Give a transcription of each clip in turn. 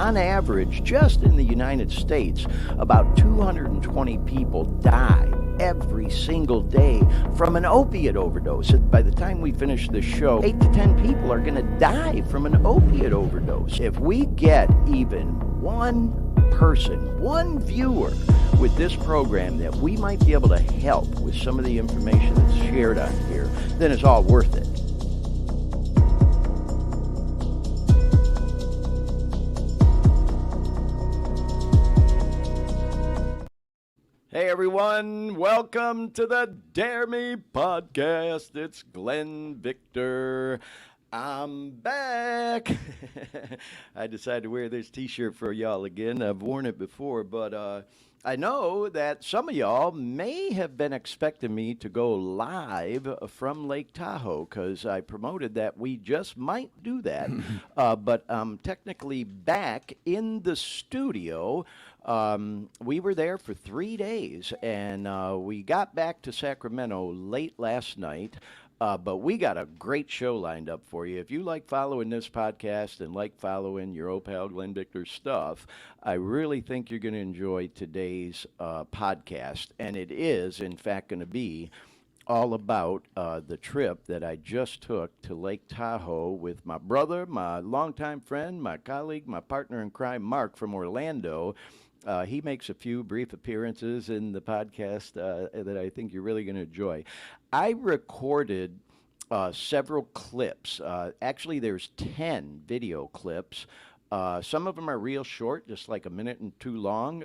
on average, just in the United States, about 220 people die every single day from an opiate overdose. By the time we finish this show, 8 to 10 people are going to die from an opiate overdose. If we get even one person, one viewer with this program that we might be able to help with some of the information that's shared on here, then it's all worth it. Hey everyone, welcome to the Dare Me podcast. It's Glenn Victor. I'm back. I decided to wear this t-shirt for y'all again. I've worn it before, but I know that some of y'all may have been expecting me to go live from Lake Tahoe because I promoted that we just might do that. But I'm technically back in the studio. We were there for 3 days, and we got back to Sacramento late last night. But we got a great show lined up for you. If you like following this podcast and like following your old pal Glenn Victor stuff, I really think you're going to enjoy today's podcast. And it is, in fact, going to be all about the trip that I just took to Lake Tahoe with my brother, my longtime friend, my colleague, my partner in crime, Mark from Orlando. He makes a few brief appearances in the podcast that I think you're really going to enjoy. I recorded several clips. Actually, there's 10 video clips. Some of them are real short, just like a minute and too long.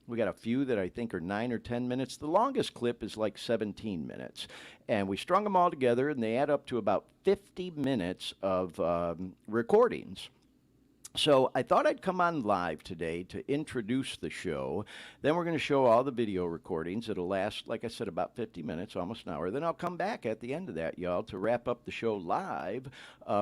We got a few that I think are 9 or 10 minutes. The longest clip is like 17 minutes. And we strung them all together, and they add up to about 50 minutes of recordings. So I thought I'd come on live today to introduce the show. Then we're going to show all the video recordings. It'll last, like I said, about 50 minutes, almost an hour. Then I'll come back at the end of that, y'all, to wrap up the show live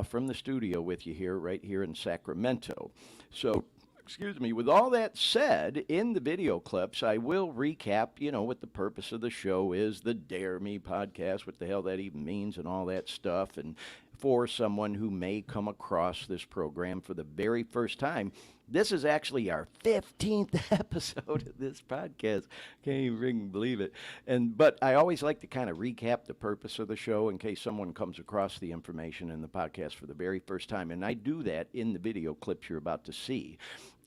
from the studio with you here, right here in Sacramento. So, excuse me, with all that said, in the video clips, I will recap, what the purpose of the show is, the Dare Me podcast, what the hell that even means and all that stuff. And for someone who may come across this program for the very first time, this is actually our 15th episode of this podcast. Can't even believe it. But I always like to kind of recap the purpose of the show in case someone comes across the information in the podcast for the very first time. And I do that in the video clips you're about to see.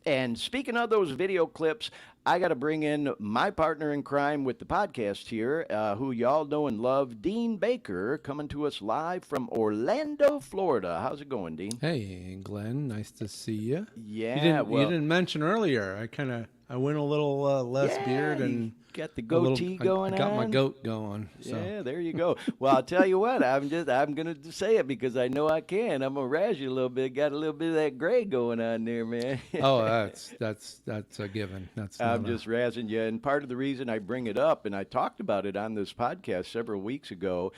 And speaking of those video clips, I got to bring in my partner in crime with the podcast here, who y'all know and love, Dean Baker, coming to us live from Orlando, Florida. How's it going, Dean? Hey, Glenn. Nice to see you. Yeah, you didn't mention earlier. I went a little less beard and got the goatee going on. I got my goat going. So. Yeah, there you go. Well, I'll tell you what. I'm gonna say it because I know I can. I'm gonna razz you a little bit. Got a little bit of that gray going on there, man. Oh, that's a given. I'm just razzing you. And part of the reason I bring it up, and I talked about it on this podcast several weeks ago,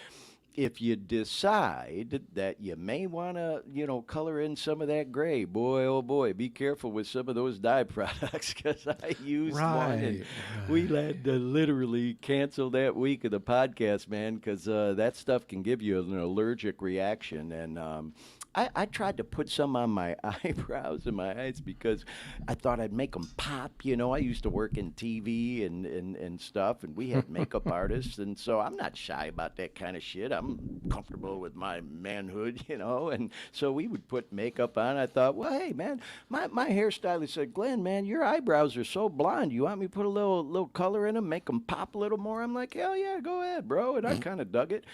if you decide that you may want to, color in some of that gray, boy, oh boy, be careful with some of those dye products because I used one and we had to literally cancel that week of the podcast, man, because that stuff can give you an allergic reaction. And I tried to put some on my eyebrows and my eyes because I thought I'd make them pop. I used to work in TV and stuff, and we had makeup artists, and so I'm not shy about that kind of shit. I'm comfortable with my manhood, and so we would put makeup on. I thought, well, hey, man, my hairstylist said, Glenn, man, your eyebrows are so blonde. You want me to put a little color in them, make them pop a little more? I'm like, hell yeah, go ahead, bro, and I kind of dug it.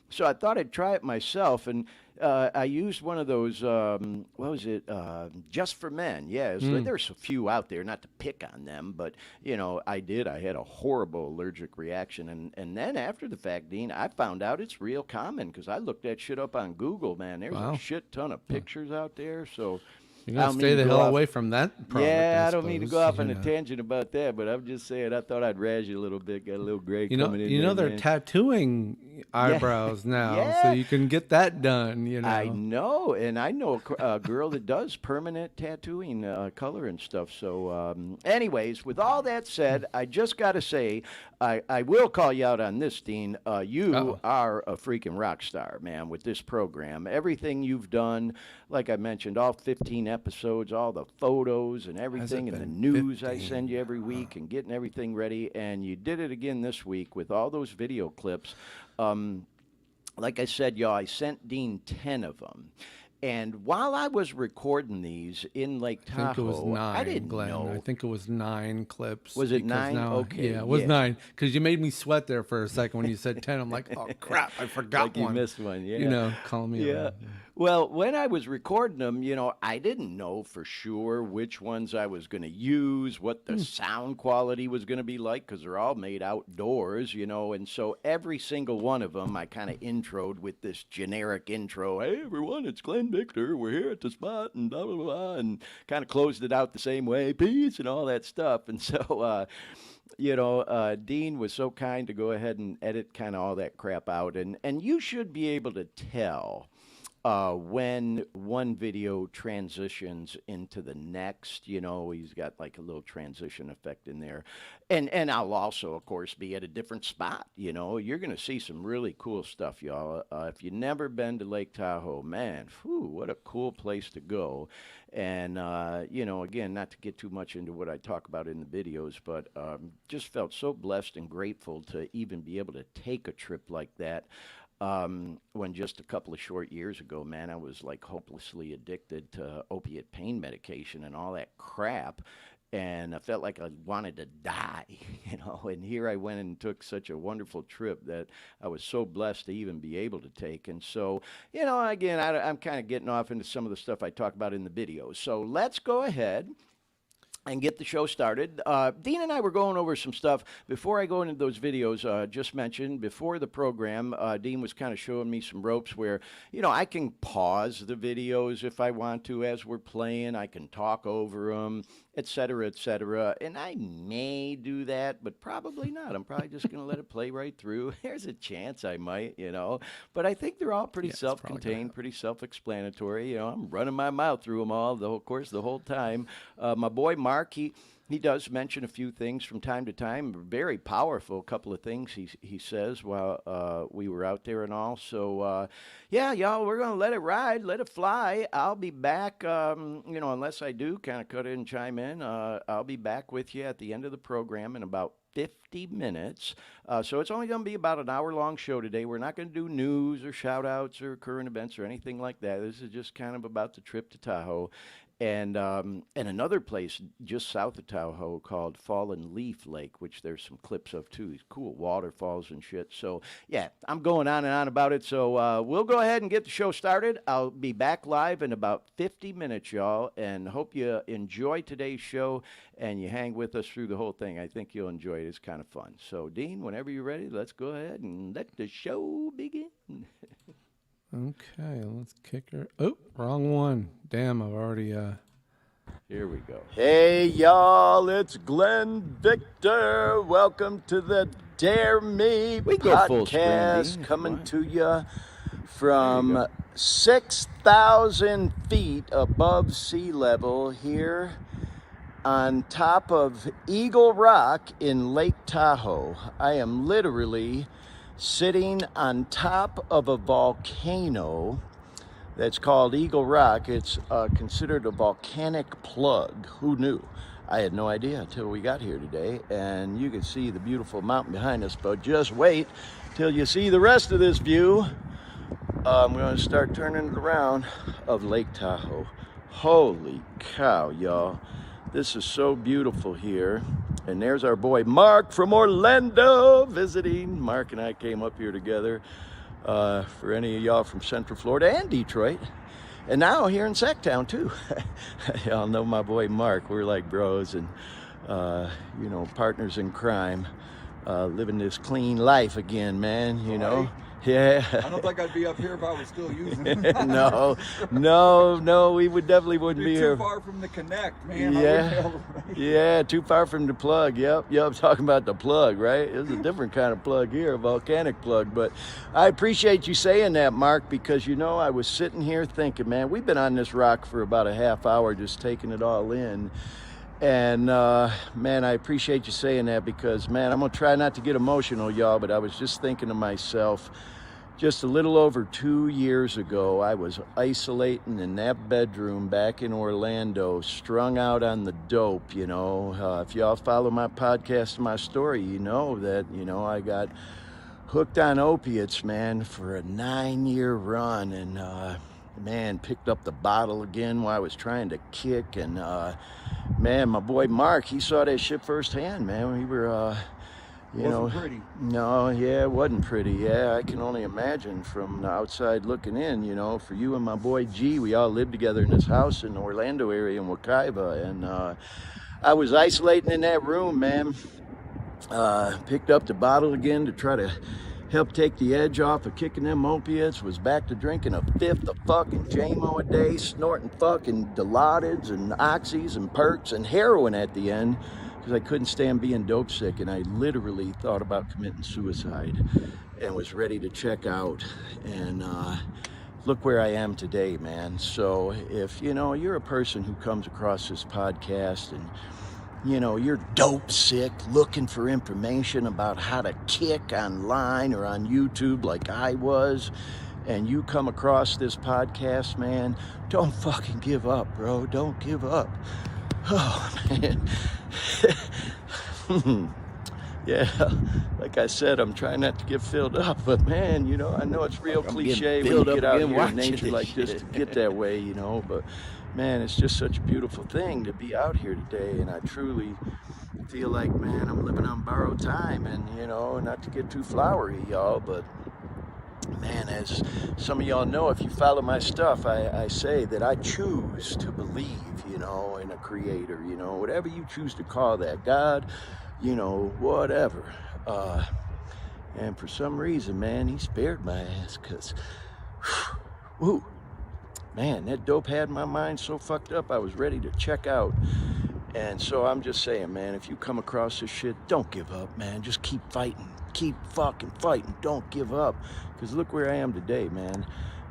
So I thought I'd try it myself, and I used one of those, what was it, Just for Men. Yeah, there's a few out there, not to pick on them, but, I had a horrible allergic reaction. And then after the fact, Dean, I found out it's real common because I looked that shit up on Google, man. There's a shit ton of pictures out there, so... You gotta stay the hell away from that product. Yeah, I don't mean to go off on a tangent about that, but I'm just saying I thought I'd razz you a little bit, got a little gray coming in. They're tattooing eyebrows now, so you can get that done. I know, and I know a girl that does permanent tattooing, color and stuff. So, anyways, with all that said, I just got to say, I will call you out on this, Dean. You are a freaking rock star, man, with this program. Everything you've done, like I mentioned, all 15 episodes, all the photos and everything, and the been news I 15? send you every week, and getting everything ready. And you did it again this week with all those video clips. Like I said, y'all, I sent Dean 10 of them. And while I was recording these in Lake Tahoe, I think it was 9, I didn't Glenn. know. I think it was 9 clips. Was it because 9? Now, okay. Yeah, it was 9. Because you made me sweat there for a second when you said 10. I'm like, oh, crap, I forgot Like one. you missed one, yeah. You know, call me. Yeah. Well, when I was recording them, I didn't know for sure which ones I was going to use, what the sound quality was going to be like, because they're all made outdoors, and so every single one of them I kind of introed with this generic intro. Hey, everyone, it's Glenn Victor. We're here at the spot, and blah, blah, blah, and kind of closed it out the same way, peace, and all that stuff. And so, Dean was so kind to go ahead and edit kind of all that crap out. And you should be able to tell when one video transitions into the next. He's got like a little transition effect in there. And I'll also, of course, be at a different spot. You're going to see some really cool stuff, y'all. If you've never been to Lake Tahoe, man, what a cool place to go. And, again, not to get too much into what I talk about in the videos, but just felt so blessed and grateful to even be able to take a trip like that. When just a couple of short years ago, man, I was like hopelessly addicted to opiate pain medication and all that crap. And I felt like I wanted to die, and here I went and took such a wonderful trip that I was so blessed to even be able to take. And so, again, I'm kind of getting off into some of the stuff I talk about in the videos. So let's go ahead and get the show started. Dean and I were going over some stuff. Before I go into those videos, just mentioned, before the program, Dean was kind of showing me some ropes where, I can pause the videos if I want to as we're playing. I can talk over them, et cetera, et cetera. And I may do that, but probably not. I'm probably just going to let it play right through. There's a chance I might, But I think they're all pretty self-contained, pretty self-explanatory. I'm running my mouth through them all, the whole time. My boy Mark, he does mention a few things from time to time, very powerful couple of things he says while we were out there and all. So, yeah, y'all, we're going to let it ride, let it fly. I'll be back, unless I do kind of cut in and chime in. I'll be back with you at the end of the program in about 50 minutes. So it's only going to be about an hour-long show today. We're not going to do news or shout-outs or current events or anything like that. This is just kind of about the trip to Tahoe. And another place just south of Tahoe called Fallen Leaf Lake, which there's some clips of too. These cool waterfalls and shit. So, yeah, I'm going on and on about it. So we'll go ahead and get the show started. I'll be back live in about 50 minutes, y'all, and hope you enjoy today's show and you hang with us through the whole thing. I think you'll enjoy it. It's kind of fun. So, Dean, whenever you're ready, let's go ahead and let the show begin. Okay, let's kick her. Oh, wrong one. Damn, I've already. Here we go. Hey, y'all, it's Glenn Victor. Welcome to the Dare Me podcast, coming to you from 6,000 feet above sea level here on top of Eagle Rock in Lake Tahoe. I am literally sitting on top of a volcano that's called Eagle Rock. It's considered a volcanic plug. Who knew? I had no idea until we got here today. And you can see the beautiful mountain behind us, but just wait till you see the rest of this view. I'm going to start turning it around of Lake Tahoe. Holy cow, y'all. This is so beautiful here. And there's our boy Mark from Orlando visiting. Mark and I came up here together for any of y'all from Central Florida and Detroit. And now here in Sacktown too. Y'all know my boy Mark. We're like bros and, partners in crime. Living this clean life again, man, you know. Yeah. I don't think I'd be up here if I was still using it. No, we definitely wouldn't be here. Too far from the connect, man. Yeah, too far from the plug. Yep, talking about the plug, right? It's a different kind of plug here, a volcanic plug. But I appreciate you saying that, Mark, because, I was sitting here thinking, man, we've been on this rock for about a half hour just taking it all in. And, man, I appreciate you saying that because, man, I'm going to try not to get emotional, y'all, but I was just thinking to myself, Just a little over 2 years ago, I was isolating in that bedroom back in Orlando, strung out on the dope, you know. If y'all follow my podcast and my story, you know that, you know, I got hooked on opiates, man, for a 9-year run, and man, picked up the bottle again while I was trying to kick, and man, my boy Mark, he saw that shit firsthand, man. We were Wasn't pretty. no, yeah, it wasn't pretty. Yeah, I can only imagine from the outside looking in, you know. For you and my boy G, we all lived together in this house in the Orlando area in Wekiva, and I was isolating in that room, man. Picked up the bottle again to try to help take the edge off of kicking them opiates. Was back to drinking a fifth of fucking JMO a day, snorting fucking Dilaudids and Oxys and Perks and heroin at the end, because I couldn't stand being dope sick, and I literally thought about committing suicide and was ready to check out. And look where I am today, man. So if, you know, you're a person who comes across this podcast and, you know, you're dope sick, looking for information about how to kick online or on YouTube like I was, and you come across this podcast, man, don't fucking give up, bro. Don't give up. Oh, man. Yeah, like I said, I'm trying not to get filled up, but man, you know, I know it's real cliche when you get out here in nature like this to get that way, you know, but man, it's just such a beautiful thing to be out here today, and I truly feel like, man, I'm living on borrowed time, and, you know, not to get too flowery, y'all, but man, as some of y'all know, if you follow my stuff, I say that I choose to believe, you know, in a creator, you know, whatever you choose to call that, God, you know, whatever. And for some reason, man, he spared my ass, because, whoo, man, that dope had my mind so fucked up, I was ready to check out. And so I'm just saying, man, if you come across this shit, don't give up, man. Just keep fighting. Keep fucking fighting. Don't give up. Because look where I am today, man.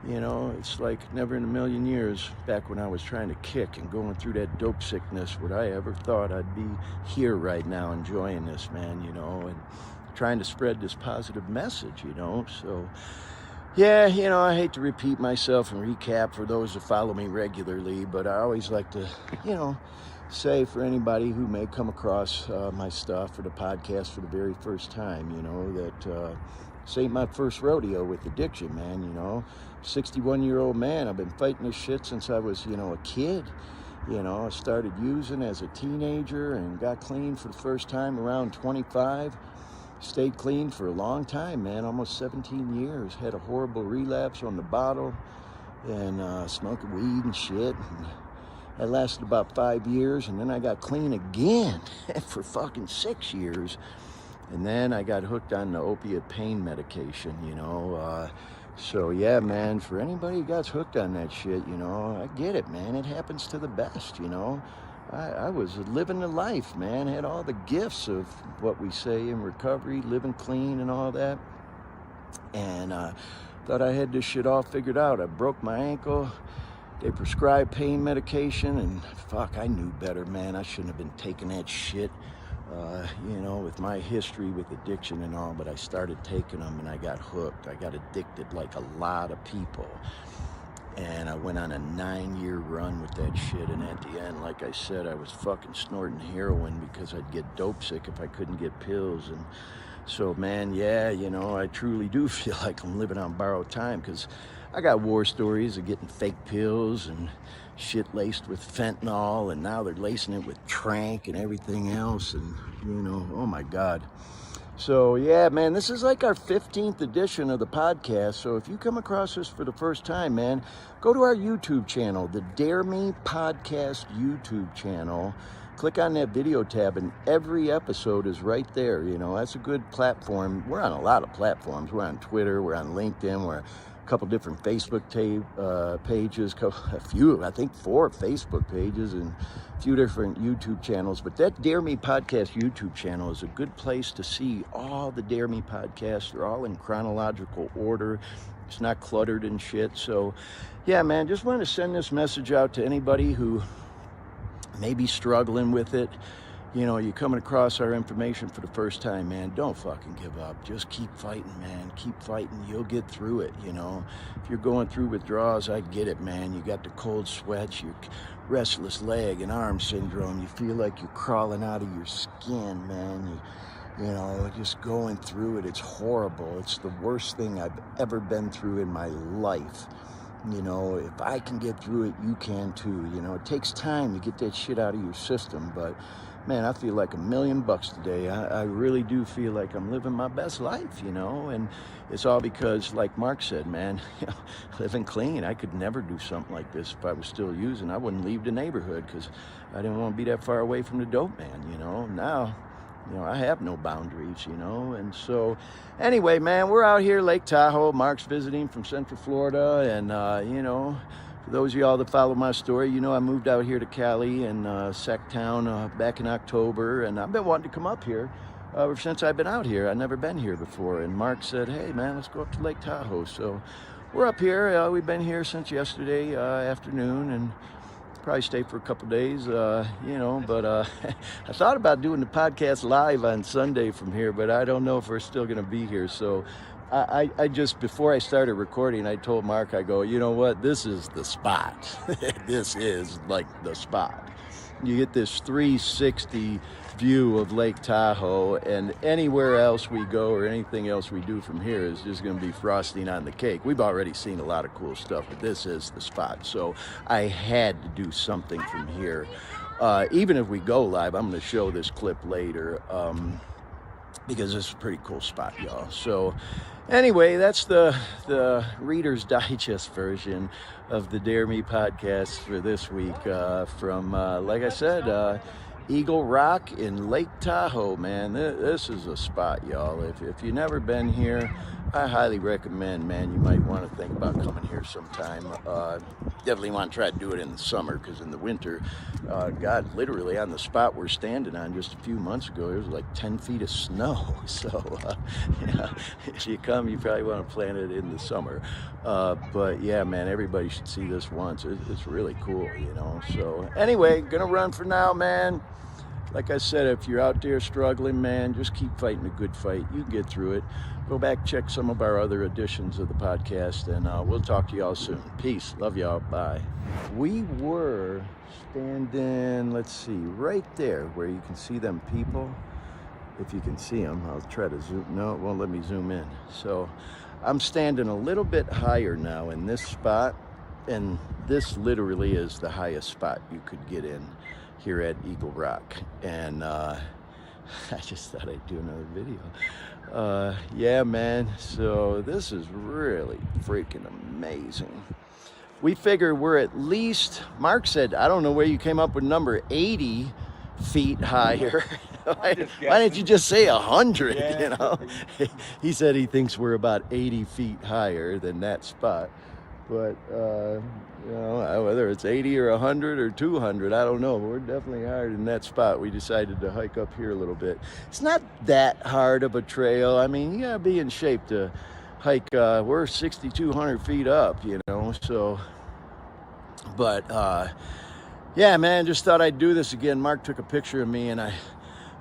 You know, it's like never in a million years back when I was trying to kick and going through that dope sickness would I ever thought I'd be here right now enjoying this, man, you know, and trying to spread this positive message, you know. So, yeah, you know, I hate to repeat myself and recap for those that follow me regularly, but I always like to, you know, say for anybody who may come across my stuff or the podcast for the very first time, you know, that this ain't my first rodeo with addiction, man, you know. 61-year-old man, I've been fighting this shit since I was, you know, a kid. You know, I started using as a teenager and got clean for the first time around 25. Stayed clean for a long time, man, almost 17 years. Had a horrible relapse on the bottle and smoking weed and shit. And that lasted about 5 years, and then I got clean again for fucking 6 years. And then I got hooked on the opiate pain medication, you know. So yeah, man, for anybody who got hooked on that shit, you know, I get it, man. It happens to the best, you know. I was living the life, man. Had all the gifts of what we say in recovery, living clean and all that. And thought I had this shit all figured out. I broke my ankle. They prescribed pain medication, and fuck, I knew better, man. I shouldn't have been taking that shit, you know, with my history with addiction and all, but I started taking them and I got hooked. I got addicted like a lot of people. And I went on a 9-year run with that shit, and at the end, like I said, I was fucking snorting heroin because I'd get dope sick if I couldn't get pills. And so, man, yeah, you know, I truly do feel like I'm living on borrowed time, because I got war stories of getting fake pills and shit laced with fentanyl, and now they're lacing it with trank and everything else, and, you know, oh my God. So, yeah, man, this is like our 15th edition of the podcast. So if you come across this for the first time, man, go to our YouTube channel, the Dare Me Podcast YouTube channel. Click on that video tab, and every episode is right there. You know, that's a good platform. We're on a lot of platforms. We're on Twitter. We're on LinkedIn. We're a couple different Facebook pages, a few, I think 4 Facebook pages, and a few different YouTube channels. But that Dare Me Podcast YouTube channel is a good place to see all the Dare Me podcasts. They're all in chronological order. It's not cluttered and shit. So, yeah, man, just wanted to send this message out to anybody who may be struggling with it. you're coming across our information for the first time, man, don't fucking give up. Just keep fighting, man. Keep fighting. You'll get through it, If you're going through withdrawals, I get it, man. You got the cold sweats, your restless leg and arm syndrome. You feel like you're crawling out of your skin, man. Just going through it. It's horrible. It's the worst thing I've ever been through in my life. If I can get through it, you can too. It takes time to get that shit out of your system, but man, I feel like $1,000,000 today. I really do feel like I'm living my best life, and it's all because, like Mark said, man, living clean. I could never do something like this if I was still using. I wouldn't leave the neighborhood because I didn't want to be that far away from the dope man, Now, I have no boundaries, and so anyway, man, we're out here, Lake Tahoe. Mark's visiting from Central Florida, and for those of y'all that follow my story, I moved out here to Cali and Sacktown back in October, and I've been wanting to come up here ever since I've been out here. I've never been here before, and Mark said, hey, man, let's go up to Lake Tahoe. So we're up here. We've been here since yesterday afternoon, and probably stay for a couple days, but I thought about doing the podcast live on Sunday from here, but I don't know if we're still going to be here. So I just, before I started recording, I told Mark, I go, you know what, this is the spot. This is like the spot. You get this 360 view of Lake Tahoe, and anywhere else we go or anything else we do from here is just going to be frosting on the cake. We've already seen a lot of cool stuff, but this is the spot. So I had to do something from here. Even if we go live, I'm going to show this clip later because this is a pretty cool spot, y'all. So anyway, that's the Reader's Digest version of the Dare Me podcast for this week from, like I said, Eagle Rock in Lake Tahoe, man. This is a spot, y'all. If you've never been here, I highly recommend, man. You might want to think about coming here sometime. Definitely want to try to do it in the summer, because in the winter, God, literally on the spot we're standing on just a few months ago, there was like 10 feet of snow. So, if you come, you probably want to plan it in the summer. But yeah, man, everybody should see this once. It's really cool, So anyway, gonna run for now, man. Like I said, if you're out there struggling, man, just keep fighting a good fight. You can get through it. Go back, check some of our other editions of the podcast, and we'll talk to y'all soon. Peace. Love y'all. Bye. We were standing, let's see, right there where you can see them people. If you can see them, I'll try to zoom. No, it won't let me zoom in. So I'm standing a little bit higher now in this spot, and this literally is the highest spot you could get in here at Eagle Rock. And I just thought I'd do another video. Yeah, man, so this is really freaking amazing. We figure we're at least, Mark said, I don't know where you came up with number 80 feet higher. Why didn't you just say 100? Yeah. He said he thinks we're about 80 feet higher than that spot. But, whether it's 80 or 100 or 200, I don't know. But we're definitely higher than that spot. We decided to hike up here a little bit. It's not that hard of a trail. I mean, you got to be in shape to hike. We're 6,200 feet up, so. But, yeah, man, just thought I'd do this again. Mark took a picture of me, and I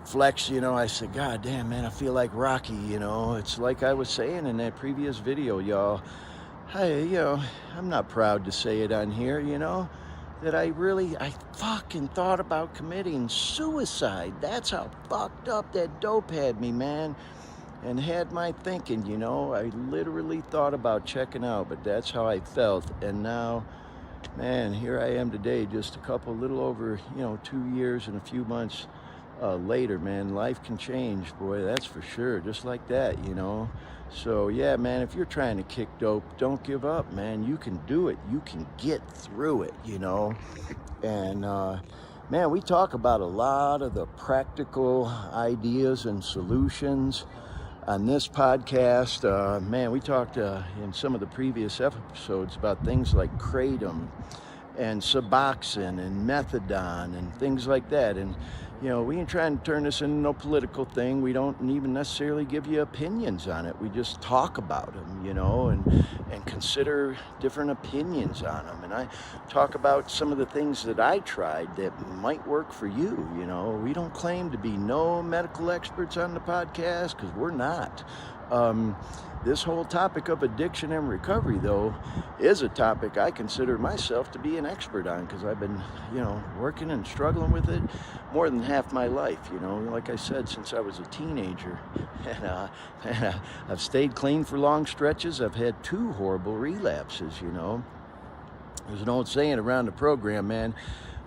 flexed, I said, God damn, man, I feel like Rocky, It's like I was saying in that previous video, y'all. Hey, I'm not proud to say it on here, that I fucking thought about committing suicide. That's how fucked up that dope had me, man, and had my thinking, I literally thought about checking out, but that's how I felt. And now, man, here I am today, just a little over, 2 years and a few months later, man. Life can change, boy, that's for sure, just like that, So, yeah, man, if you're trying to kick dope, don't give up, man. You can do it. You can get through it, And, man, we talk about a lot of the practical ideas and solutions on this podcast. Man, we talked in some of the previous episodes about things like kratom and Suboxone and methadone and things like that. And you know, we ain't trying to turn this into no political thing. We don't even necessarily give you opinions on it. We just talk about them, you know, and consider different opinions on them. And I talk about some of the things that I tried that might work for you, you know. We don't claim to be no medical experts on the podcast, because we're not. This whole topic of addiction and recovery, though, is a topic I consider myself to be an expert on, because I've been, you know, working and struggling with it more than half my life, you know, like I said, since I was a teenager. And I've stayed clean for long stretches. I've had 2 horrible relapses, you know. There's an old saying around the program, man.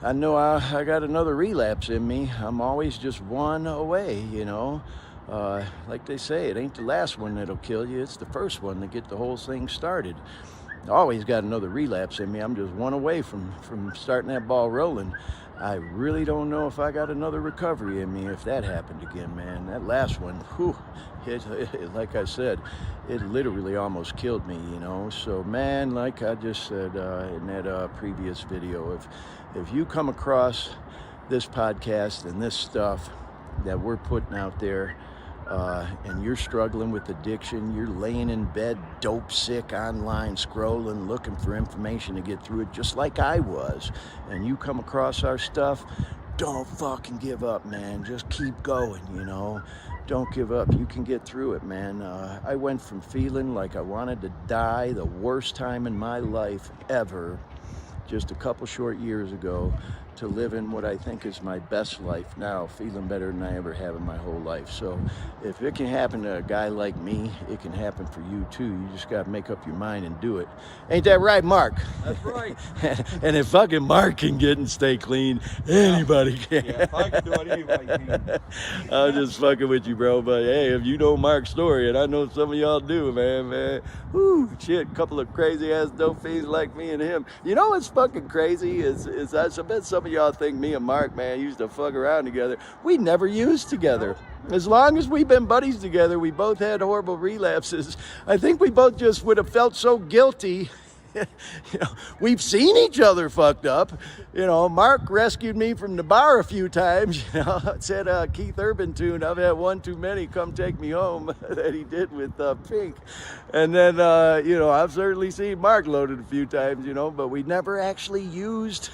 I know I got another relapse in me. I'm always just one away, you know. Like they say, it ain't the last one that'll kill you, it's the first one to get the whole thing started. I always got another relapse in me. I'm just one away from starting that ball rolling. I really don't know if I got another recovery in me if that happened again, man. That last one, whew, like I said, it literally almost killed me, you know. So, man, like I just said in that previous video, if you come across this podcast and this stuff that we're putting out there, and you're struggling with addiction, you're laying in bed dope sick online scrolling looking for information to get through it, just like I was, and you come across our stuff, don't fucking give up, man. Just keep going, you know. Don't give up. You can get through it, man. I went from feeling like I wanted to die the worst time in my life ever just a couple short years ago to living what I think is my best life now, feeling better than I ever have in my whole life. So if it can happen to a guy like me, it can happen for you too. You just got to make up your mind and do it. Ain't that right, Mark? That's right. And if fucking Mark can get and stay clean, anybody can. Yeah, if I can do it, anybody can. I'm just fucking with you, bro. But hey, if you know Mark's story, and I know some of y'all do, man, whoo, shit, a couple of crazy ass dope fiends like me and him. You know what's fucking crazy is I bet some of y'all think me and Mark, man, used to fuck around together. We never used together. As long as we've been buddies together, we both had horrible relapses. I think we both just would have felt so guilty. You know, we've seen each other fucked up. You know, Mark rescued me from the bar a few times. You know, it's that Keith Urban tune, I've had one too many, come take me home, that he did with Pink. And then, you know, I've certainly seen Mark loaded a few times, you know, but we never actually used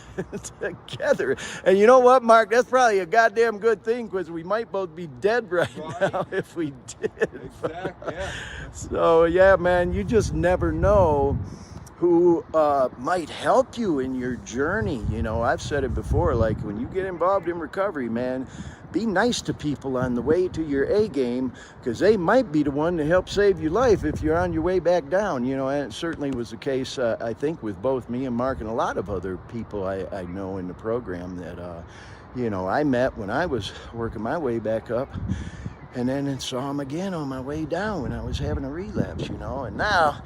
together. And you know what, Mark, that's probably a goddamn good thing, because we might both be dead right now if we did. Exactly, yeah. So, yeah, man, you just never know who might help you in your journey. You know, I've said it before, like when you get involved in recovery, man, be nice to people on the way to your A game, because they might be the one to help save your life if you're on your way back down, you know. And it certainly was the case, I think, with both me and Mark and a lot of other people I know in the program that, you know, I met when I was working my way back up, and then saw them again on my way down when I was having a relapse, you know. And now,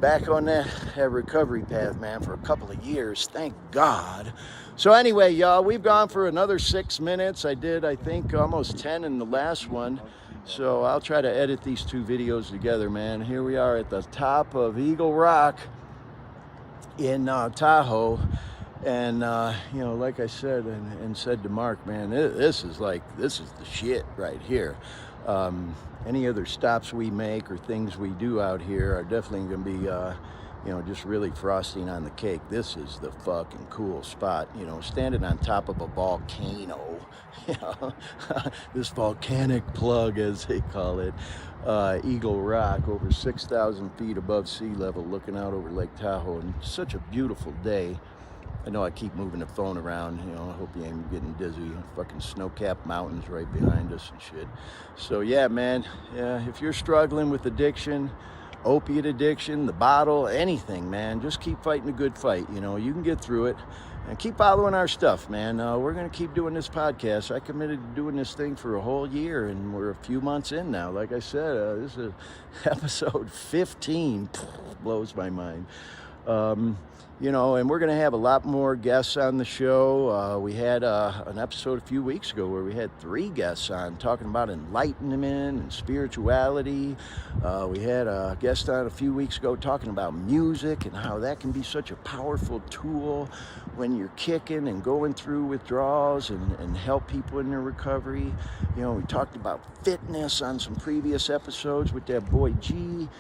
back on that recovery path, man, for a couple of years, thank God. So anyway, y'all, we've gone for another 6 minutes. I did, I think, almost 10 in the last one. So I'll try to edit these 2 videos together, man. Here we are at the top of Eagle Rock in Tahoe. And, you know, like I said and said to Mark, man, this is the shit right here. Any other stops we make or things we do out here are definitely going to be, you know, just really frosting on the cake. This is the fucking cool spot, you know, standing on top of a volcano, you know, this volcanic plug, as they call it, Eagle Rock, over 6,000 feet above sea level, looking out over Lake Tahoe, and such a beautiful day. I know I keep moving the phone around, you know, I hope you ain't getting dizzy. Fucking snow-capped mountains right behind us and shit. So yeah, man, yeah, if you're struggling with addiction, opiate addiction, the bottle, anything, man, just keep fighting a good fight. You know, you can get through it, and keep following our stuff, man. We're going to keep doing this podcast. I committed to doing this thing for a whole year, and we're a few months in now. Like I said, this is episode 15. Blows my mind. You know, and we're going to have a lot more guests on the show. We had an episode a few weeks ago where we had 3 guests on talking about enlightenment and spirituality. We had a guest on a few weeks ago talking about music and how that can be such a powerful tool when you're kicking and going through withdrawals and help people in their recovery. You know, we talked about fitness on some previous episodes with that boy G.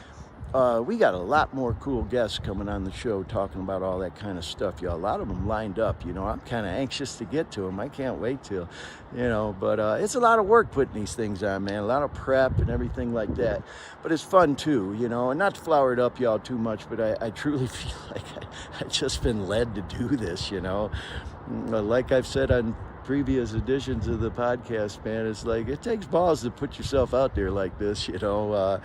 We got a lot more cool guests coming on the show talking about all that kind of stuff, y'all. A lot of them lined up, you know. I'm kind of anxious to get to them. I can't wait till, you know, but it's a lot of work putting these things on, man. A lot of prep and everything like that. But it's fun too, you know, and not to flower it up y'all too much, but I truly feel like I've just been led to do this, you know. Like I've said on previous editions of the podcast, man, it's like it takes balls to put yourself out there like this, you know.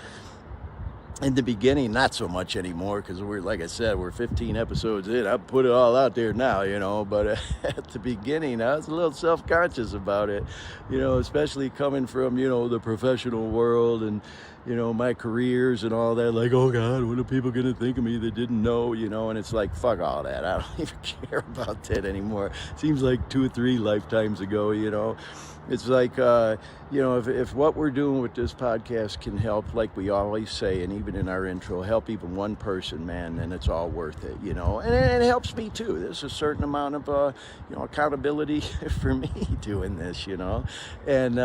In the beginning, not so much anymore, because we're, like I said, we're 15 episodes in. I put it all out there now, you know, but at the beginning, I was a little self-conscious about it, you know, especially coming from, you know, the professional world and, you know, my careers and all that. Like, oh God, what are people going to think of me that didn't know, you know? And it's like, fuck all that. I don't even care about that anymore. Seems like 2 or 3 lifetimes ago, you know. It's like, you know, if what we're doing with this podcast can help, like we always say, and even in our intro, help even one person, man, then it's all worth it, you know. And it helps me too. There's a certain amount of, you know, accountability for me doing this, you know, and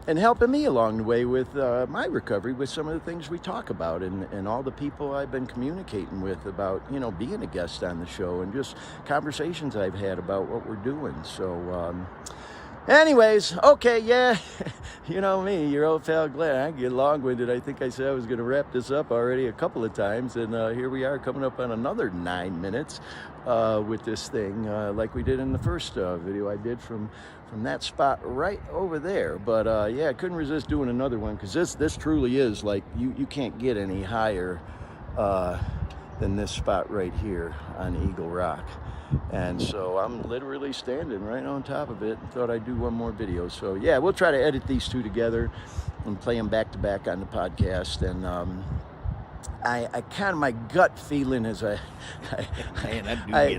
helping me along the way with my recovery with some of the things we talk about and all the people I've been communicating with about, you know, being a guest on the show and just conversations I've had about what we're doing. So, anyways, okay, yeah, you know me, your old pal Glenn. I get long-winded. I think I said I was going to wrap this up already a couple of times, and here we are coming up on another 9 minutes with this thing, like we did in the first video I did from that spot right over there. But yeah, I couldn't resist doing another one, because this truly is like, you can't get any higher than this spot right here on Eagle Rock. And so I'm literally standing right on top of it and thought I'd do one more video. So yeah, we'll try to edit these 2 together and play them back to back on the podcast. And I kind of, my gut feeling is I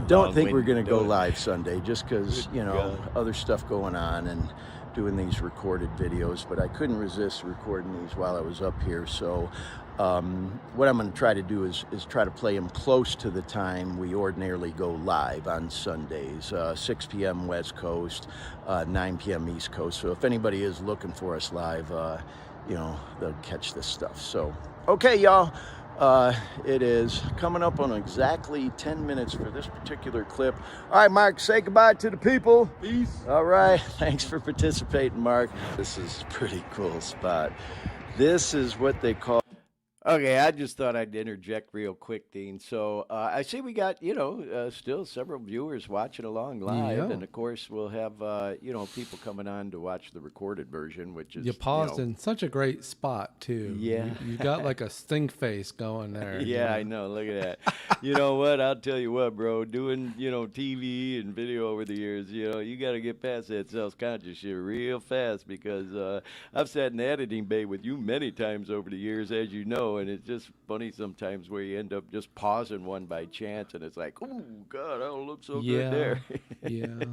don't think we're going to go live Sunday, just because, you know, other stuff going on and doing these recorded videos. But I couldn't resist recording these while I was up here. So what I'm going to try to do is try to play them close to the time we ordinarily go live on Sundays, 6 p.m. West Coast, 9 p.m. East Coast. So if anybody is looking for us live, you know, they'll catch this stuff. So, okay, y'all. It is coming up on exactly 10 minutes for this particular clip. All right, Mark, say goodbye to the people. Peace. All right, thanks for participating, Mark. This is a pretty cool spot. This is what they call... Okay, I just thought I'd interject real quick, Dean. So I see we got, you know, still several viewers watching along live. Yeah. And, of course, we'll have, you know, people coming on to watch the recorded version, which is, You paused in such a great spot, too. Yeah. You got like a stink face going there. Yeah, I know. Look at that. You know what? I'll tell you what, bro. Doing, you know, TV and video over the years, you know, you got to get past that self-conscious shit real fast, because I've sat in the editing bay with you many times over the years, as you know, and it's just funny sometimes where you end up just pausing one by chance, and it's like, oh, God, I don't look so good there. Yeah.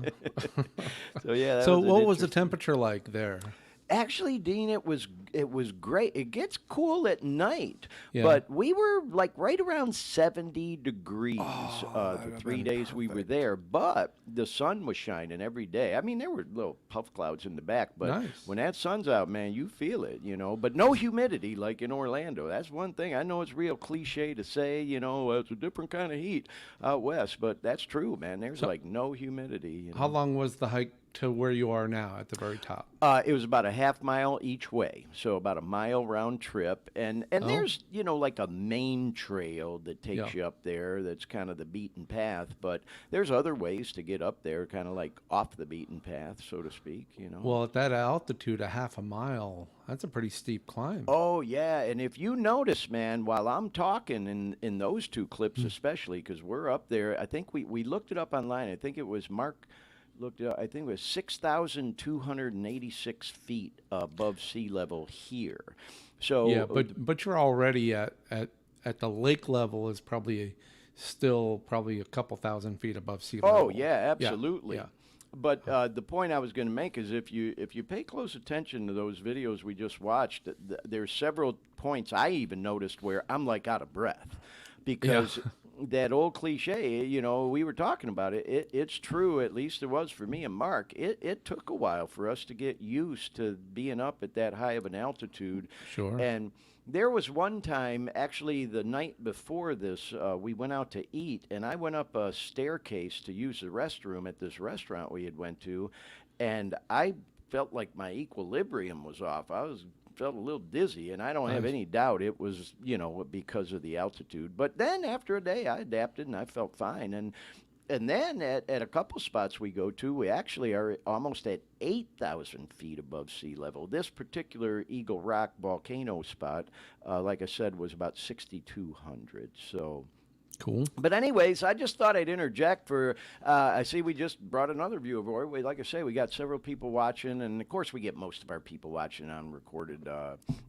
So, yeah. So what was the temperature like there? Actually, Dean, it was great. It gets cool at night, Yeah. but we were like right around 70 degrees Oh, the 3 days we were there. But the sun was shining every day. I mean, there were little puff clouds in the back, but Nice. when that sun's out, man, you feel it, you know. But no humidity like in Orlando. That's one thing. I know it's real cliche to say, you know, it's a different kind of heat out west, but that's true, man. There's like no humidity. You know? How long was the hike to where you are now at the very top? It was about a half mile each way, so about a mile round trip. And there's, you know, like a main trail that takes you up there that's kind of the beaten path, but there's other ways to get up there, kind of like off the beaten path, so to speak, you know. Well, at that altitude, a half a mile, that's a pretty steep climb. Oh, yeah, and if you notice, man, while I'm talking in those 2 clips especially, because we're up there, I think we looked it up online. I think it was Mark... looked up, I think it was 6,286 feet above sea level here. So Yeah, but you're already at the lake level is probably still probably a couple thousand feet above sea Oh level. yeah, absolutely. Yeah. But the point I was going to make is if you pay close attention to those videos we just watched, there's several points I even noticed where I'm like out of breath because that old cliche, you know, we were talking about it. It's true, at least it was for me and Mark. It took a while for us to get used to being up at that high of an altitude. Sure. And there was one time, actually, the night before this, we went out to eat, and I went up a staircase to use the restroom at this restaurant we had went to, and I felt like my equilibrium was off. Felt a little dizzy, and I don't have any doubt it was, you know, because of the altitude. But then after a day, I adapted, and I felt fine. And then at a couple spots we go to, we actually are almost at 8,000 feet above sea level. This particular Eagle Rock volcano spot, like I said, was about 6,200. So Cool. But anyways, I just thought I'd interject for, I see we just brought another viewer. Like I say, we got several people watching, and of course we get most of our people watching on recorded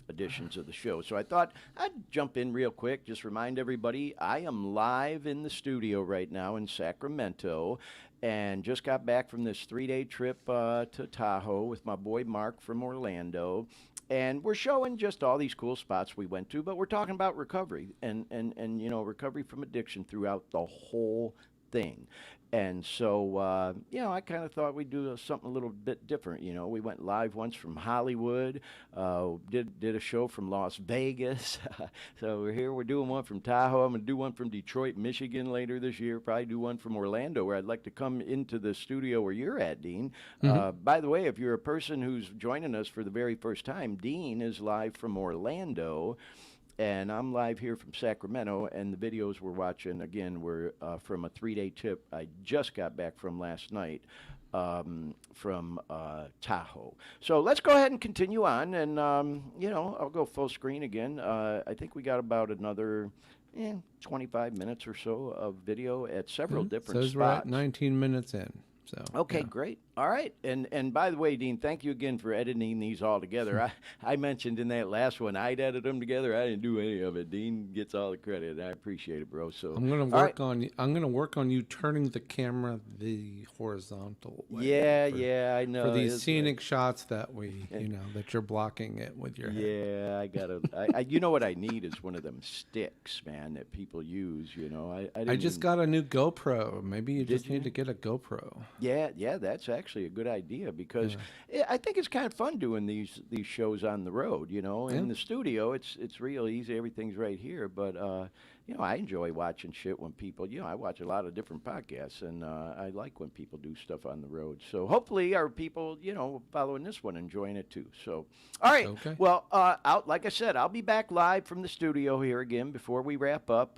editions of the show. So I thought I'd jump in real quick, just remind everybody, I am live in the studio right now in Sacramento, and just got back from this 3-day trip to Tahoe with my boy Mark from Orlando. And we're showing just all these cool spots we went to, but we're talking about recovery and you know, recovery from addiction throughout the whole thing. And so, you know, I kind of thought we'd do something a little bit different. You know, we went live once from Hollywood, did a show from Las Vegas. So we're here, we're doing one from Tahoe. I'm going to do one from Detroit, Michigan later this year. Probably do one from Orlando, where I'd like to come into the studio where you're at, Dean. By the way, if you're a person who's joining us for the very first time, Dean is live from Orlando. And I'm live here from Sacramento, and the videos we're watching, again, were from a 3-day trip I just got back from last night from Tahoe. So let's go ahead and continue on, and, you know, I'll go full screen again. I think we got about another 25 minutes or so of video at several different Says spots. we're at 19 minutes in. So Okay, yeah. great. All right. And by the way, Dean, thank you again for editing these all together. I mentioned in that last one, I'd edit them together. I didn't do any of it. Dean gets all the credit. I appreciate it, bro. So I'm gonna work on. I'm gonna work on you turning the camera the horizontal way. Yeah, I know. For these It's scenic shots that we, you know, that you're blocking it with your head. Yeah, I gotta. You know what I need is one of them sticks, man, that people use. You know, I just got a new GoPro. Maybe you just you? need to get a GoPro. Yeah, that's actually a good idea because I think it's kind of fun doing these shows on the road. You know, in the studio, it's real easy. Everything's right here, but you know, I enjoy watching shit when people. You know, I watch a lot of different podcasts, and I like when people do stuff on the road. So hopefully, our people, you know, following this one, enjoying it too. So, all right. Okay. Well, like I said, I'll be back live from the studio here again before we wrap up.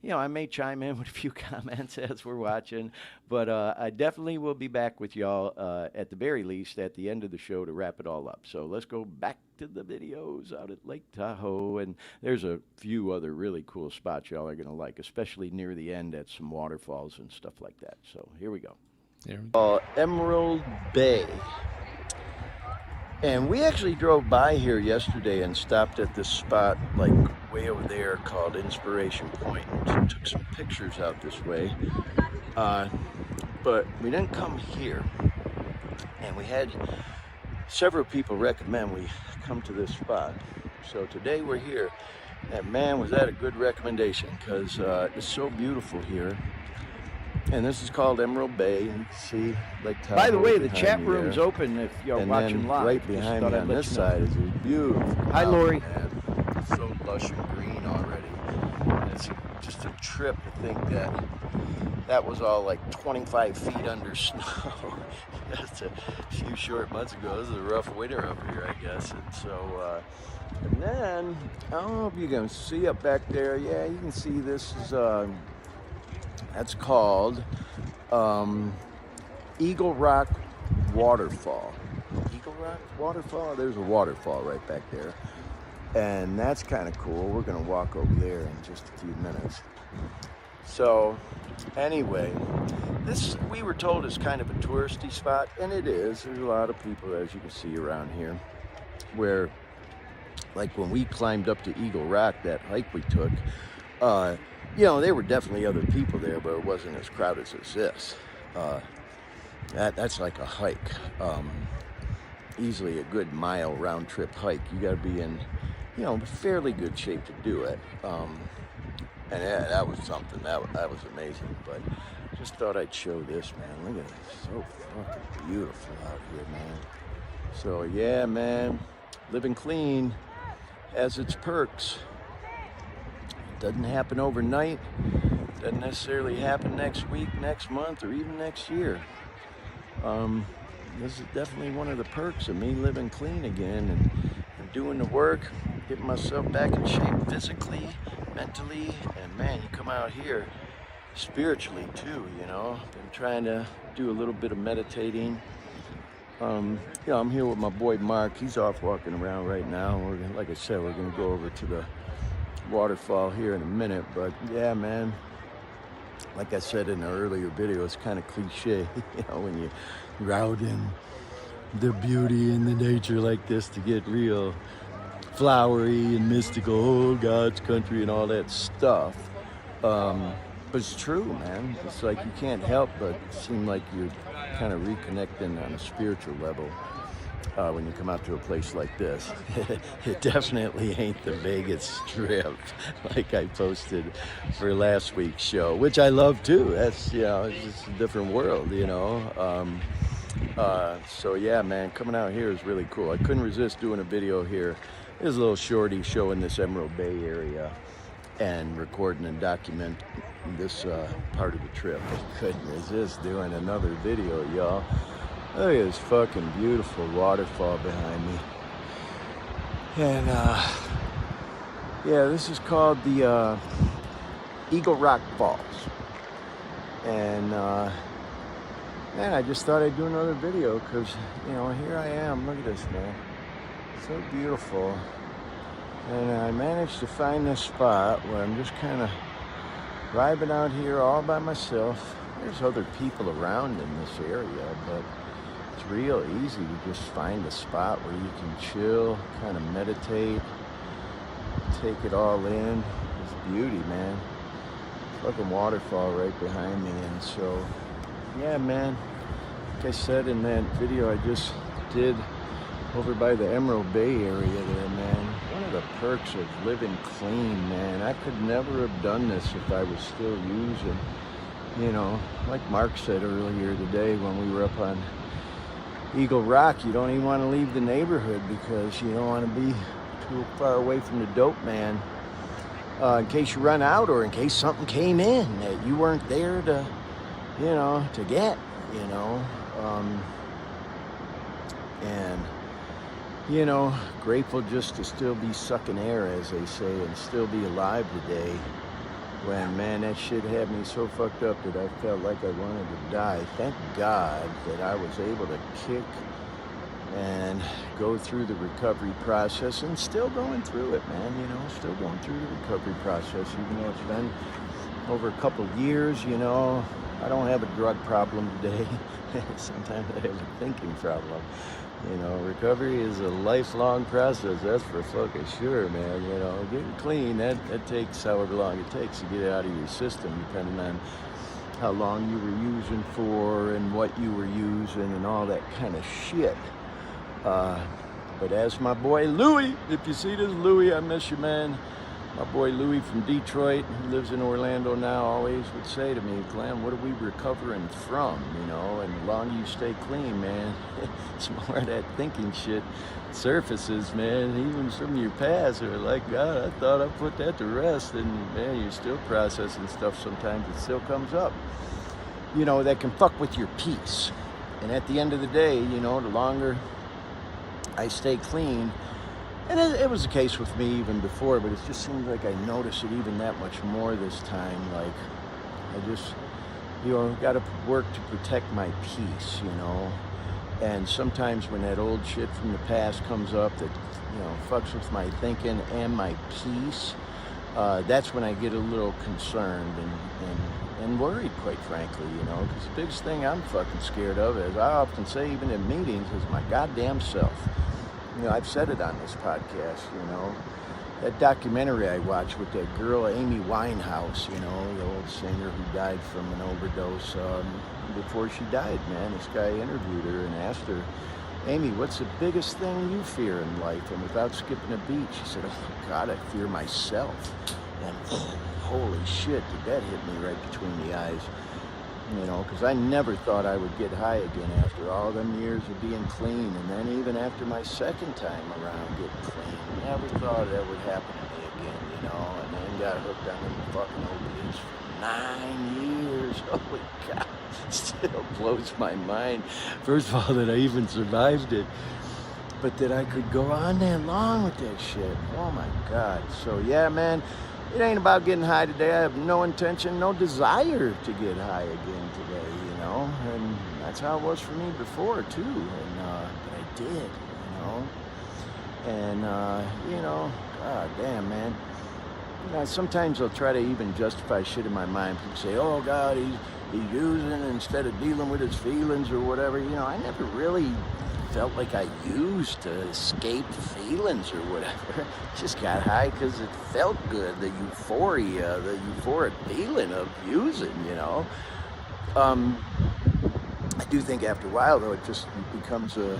You know, I may chime in with a few comments as we're watching, but I definitely will be back with y'all at the very least at the end of the show to wrap it all up. So let's go back to the videos out at Lake Tahoe, and there's a few other really cool spots y'all are gonna like, especially near the end at some waterfalls and stuff like that. So here we go. There we go. Emerald Bay. And we actually drove by here yesterday and stopped at this spot like way over there called Inspiration Point and took some pictures out this way. But we didn't come here. And we had several people recommend we come to this spot. So today we're here. And man, was that a good recommendation, because it's so beautiful here. And this is called Emerald Bay. You can see Lake Tahoe. By the way, the chat room's open if you're watching live. Right behind me on this side is this beautiful. Hi, Lori. It's so lush and green already. And it's just a trip to think that that was all like 25 feet under snow just a few short months ago. This is a rough winter up here, I guess. And so, and then, I don't know if you can see up back there. Yeah, you can see this is, that's called Eagle Rock Waterfall. Eagle Rock Waterfall? There's a waterfall right back there. And that's kind of cool. We're going to walk over there in just a few minutes. So, anyway, this we were told is kind of a touristy spot, and it is. There's a lot of people, as you can see around here, where, like when we climbed up to Eagle Rock, that hike we took, there were definitely other people there, but it wasn't as crowded as this. That's like a hike. Easily a good mile round trip hike. You got to be in, fairly good shape to do it. And that was something. That was amazing. But just thought I'd show this, man. Look at it. So fucking beautiful out here, man. So yeah, man. Living clean has its perks. It doesn't happen overnight. Doesn't necessarily happen next week, next month, or even next year. This is definitely one of the perks of me living clean again and doing the work, getting myself back in shape physically, mentally, and man, you come out here spiritually too, Been trying to do a little bit of meditating. I'm here with my boy Mark. He's off walking around right now. Like I said, we're gonna go over to the waterfall here in a minute, but yeah, man. Like I said in the earlier video, it's kind of cliche, when you're out in the beauty and the nature like this to get real flowery and mystical, oh, God's country and all that stuff. But it's true, man. It's like you can't help but seem like you're kind of reconnecting on a spiritual level when you come out to a place like this. It definitely ain't the Vegas Strip like I posted for last week's show, which I love too. That's, it's just a different world, So yeah, man, coming out here is really cool. I couldn't resist doing a video here. There's a little shorty showing this Emerald Bay area and recording and documenting this part of the trip. I couldn't resist doing another video, y'all. Look at this fucking beautiful waterfall behind me. And yeah, this is called the Eagle Rock Falls. And man, I just thought I'd do another video because, here I am. Look at this, man. So beautiful. And I managed to find this spot where I'm just kind of vibing out here all by myself. There's other people around in this area, but it's real easy to just find a spot where you can chill, kind of meditate, take it all in. It's beauty, man. Fucking waterfall right behind me. And so, yeah, man, like I said in that video I just did over by the Emerald Bay area there, man, one of the perks of living clean, man. I could never have done this if I was still using, like Mark said earlier today when we were up on Eagle Rock, you don't even want to leave the neighborhood because you don't want to be too far away from the dope man in case you run out or in case something came in that you weren't there to, to get, and, grateful just to still be sucking air, as they say, and still be alive today when, man, that shit had me so fucked up that I felt like I wanted to die. Thank God that I was able to kick and go through the recovery process and still going through it, man, still going through the recovery process, even though it's been over a couple of years, I don't have a drug problem today. Sometimes I have a thinking problem. Recovery is a lifelong process, that's for fucking sure, man. Getting clean, that takes however long it takes to get it out of your system, depending on how long you were using for and what you were using and all that kind of shit. But as my boy Louie, if you see this, Louie, I miss you, man. My boy Louie from Detroit, who lives in Orlando now, always would say to me, Glenn, what are we recovering from, And the longer you stay clean, man, it's more of that thinking shit surfaces, man. Even from your past, or like, God, I thought I put that to rest. And, man, you're still processing stuff sometimes. It still comes up, that can fuck with your peace. And at the end of the day, the longer I stay clean, and it was the case with me even before, but it just seems like I notice it even that much more this time. Like, I just, got to work to protect my peace, And sometimes when that old shit from the past comes up that, fucks with my thinking and my peace, that's when I get a little concerned and worried, quite frankly, because the biggest thing I'm fucking scared of, as I often say even in meetings, is my goddamn self. I've said it on this podcast, that documentary I watched with that girl, Amy Winehouse, you know, the old singer who died from an overdose. Before she died, man, this guy interviewed her and asked her, Amy, what's the biggest thing you fear in life? And without skipping a beat, she said, oh my God, I fear myself. And holy shit, did that hit me right between the eyes. You know, because I never thought I would get high again after all them years of being clean. And then even after my second time around getting clean, never thought that would happen to me again, you know. And then got hooked on them fucking opiates for 9 years. Holy God, it still blows my mind. First of all, that I even survived it. But that I could go on that long with that shit. Oh my God. So yeah, man. It ain't about getting high today. I have no intention, no desire to get high again today, you know. And that's how it was for me before, too. And but I did, you know. And, you know, God damn, man. You know, sometimes I'll try to even justify shit in my mind. People say, oh, God, he's using instead of dealing with his feelings or whatever. You know, I never really felt like I used to escape feelings or whatever. Just got high because it felt good, the euphoria, the euphoric feeling of using, you know. I do think after a while, though, it just becomes a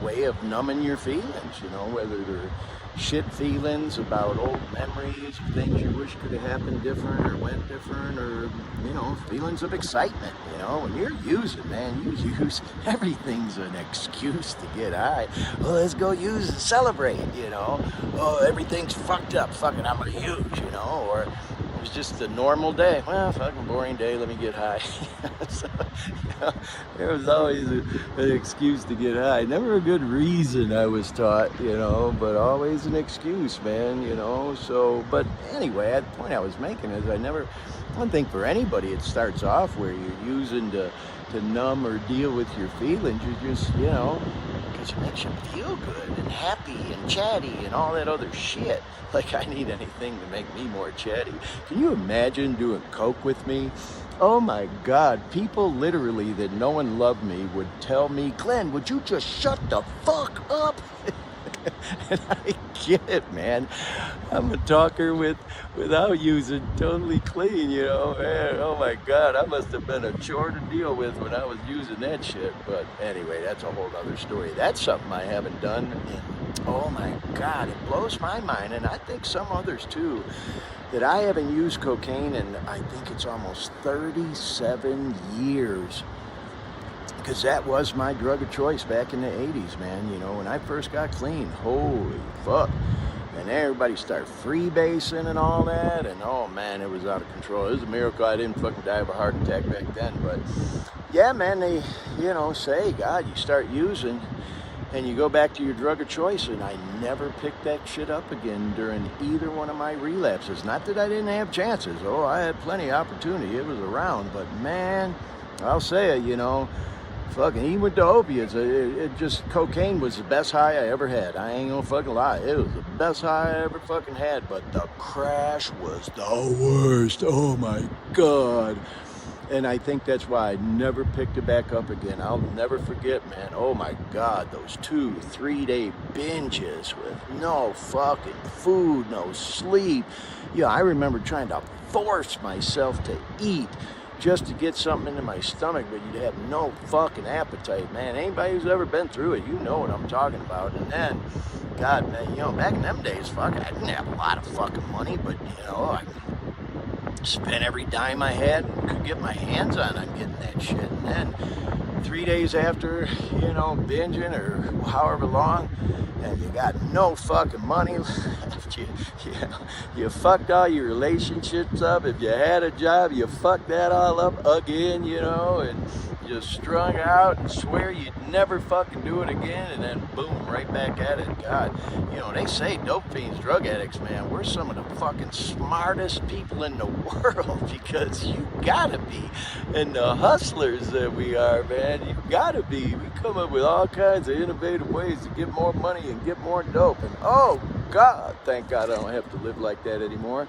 way of numbing your feelings, you know, whether they're shit feelings about old memories, things you wish could have happened different or went different, or, you know, feelings of excitement, you know. When you're using, man, you use, everything's an excuse to get high. Well, let's go use and celebrate, you know. Oh, everything's fucked up, fuck it, I'm gonna use, you know. Or it was just a normal day. Well, fucking boring day, let me get high. So, you know, there was always an excuse to get high. Never a good reason, I was taught, you know, but always an excuse, man, you know. So, but anyway, the point I was making is I don't think for anybody it starts off where you're using to numb or deal with your feelings. You just, you know, because it makes you feel good and happy and chatty and all that other shit. Like I need anything to make me more chatty. Can you imagine doing coke with me? Oh my God, people literally that know and love me would tell me, Glenn, would you just shut the fuck up? And I get it, man. I'm a talker without using, totally clean, you know, man. Oh my God, I must have been a chore to deal with when I was using that shit. But anyway, that's a whole other story. That's something I haven't done in, oh my God, it blows my mind, and I think some others too, that I haven't used cocaine in, I think it's almost 37 years. Because that was my drug of choice back in the 80s, man. You know, when I first got clean, holy fuck. And everybody started freebasing and all that. And oh man, it was out of control. It was a miracle I didn't fucking die of a heart attack back then. But yeah, man, they, you know, say, God, you start using and you go back to your drug of choice. And I never picked that shit up again during either one of my relapses. Not that I didn't have chances. Oh, I had plenty of opportunity. It was around. But man, I'll say it, you know, fucking, even with the opiates, it just, cocaine was the best high I ever had. I ain't gonna fucking lie. It was the best high I ever fucking had, but the crash was the worst. Oh my God. And I think that's why I never picked it back up again. I'll never forget, man. Oh my God, those 2-3 day binges with no fucking food, no sleep. Yeah, I remember trying to force myself to eat just to get something into my stomach, but you'd have no fucking appetite, man. Anybody who's ever been through it, you know what I'm talking about. And then, God, man, you know, back in them days, fuck, I didn't have a lot of fucking money, but, you know, I spent every dime I had and could get my hands on getting that shit. And then 3 days after, you know, binging or however long, and you got no fucking money left. You fucked all your relationships up. If you had a job, you fucked that all up again, you know, and you strung out and swear you'd never fucking do it again, and then boom, right back at it. God, you know, they say dope fiends, drug addicts, man, we're some of the fucking smartest people in the world, because you gotta be. And the hustlers that we are, man, you gotta be. We come up with all kinds of innovative ways to get more money and get more dope. And oh God, thank God I don't have to live like that anymore.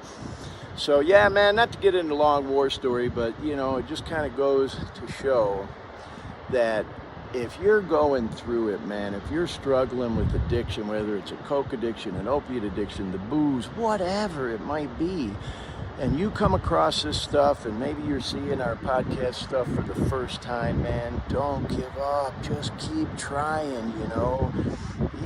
So yeah, man, not to get into a long war story, but you know, it just kind of goes to show that if you're going through it, man, if you're struggling with addiction, whether it's a coke addiction, an opiate addiction, the booze, whatever it might be, and you come across this stuff, and maybe you're seeing our podcast stuff for the first time, man, don't give up. Just keep trying, you know.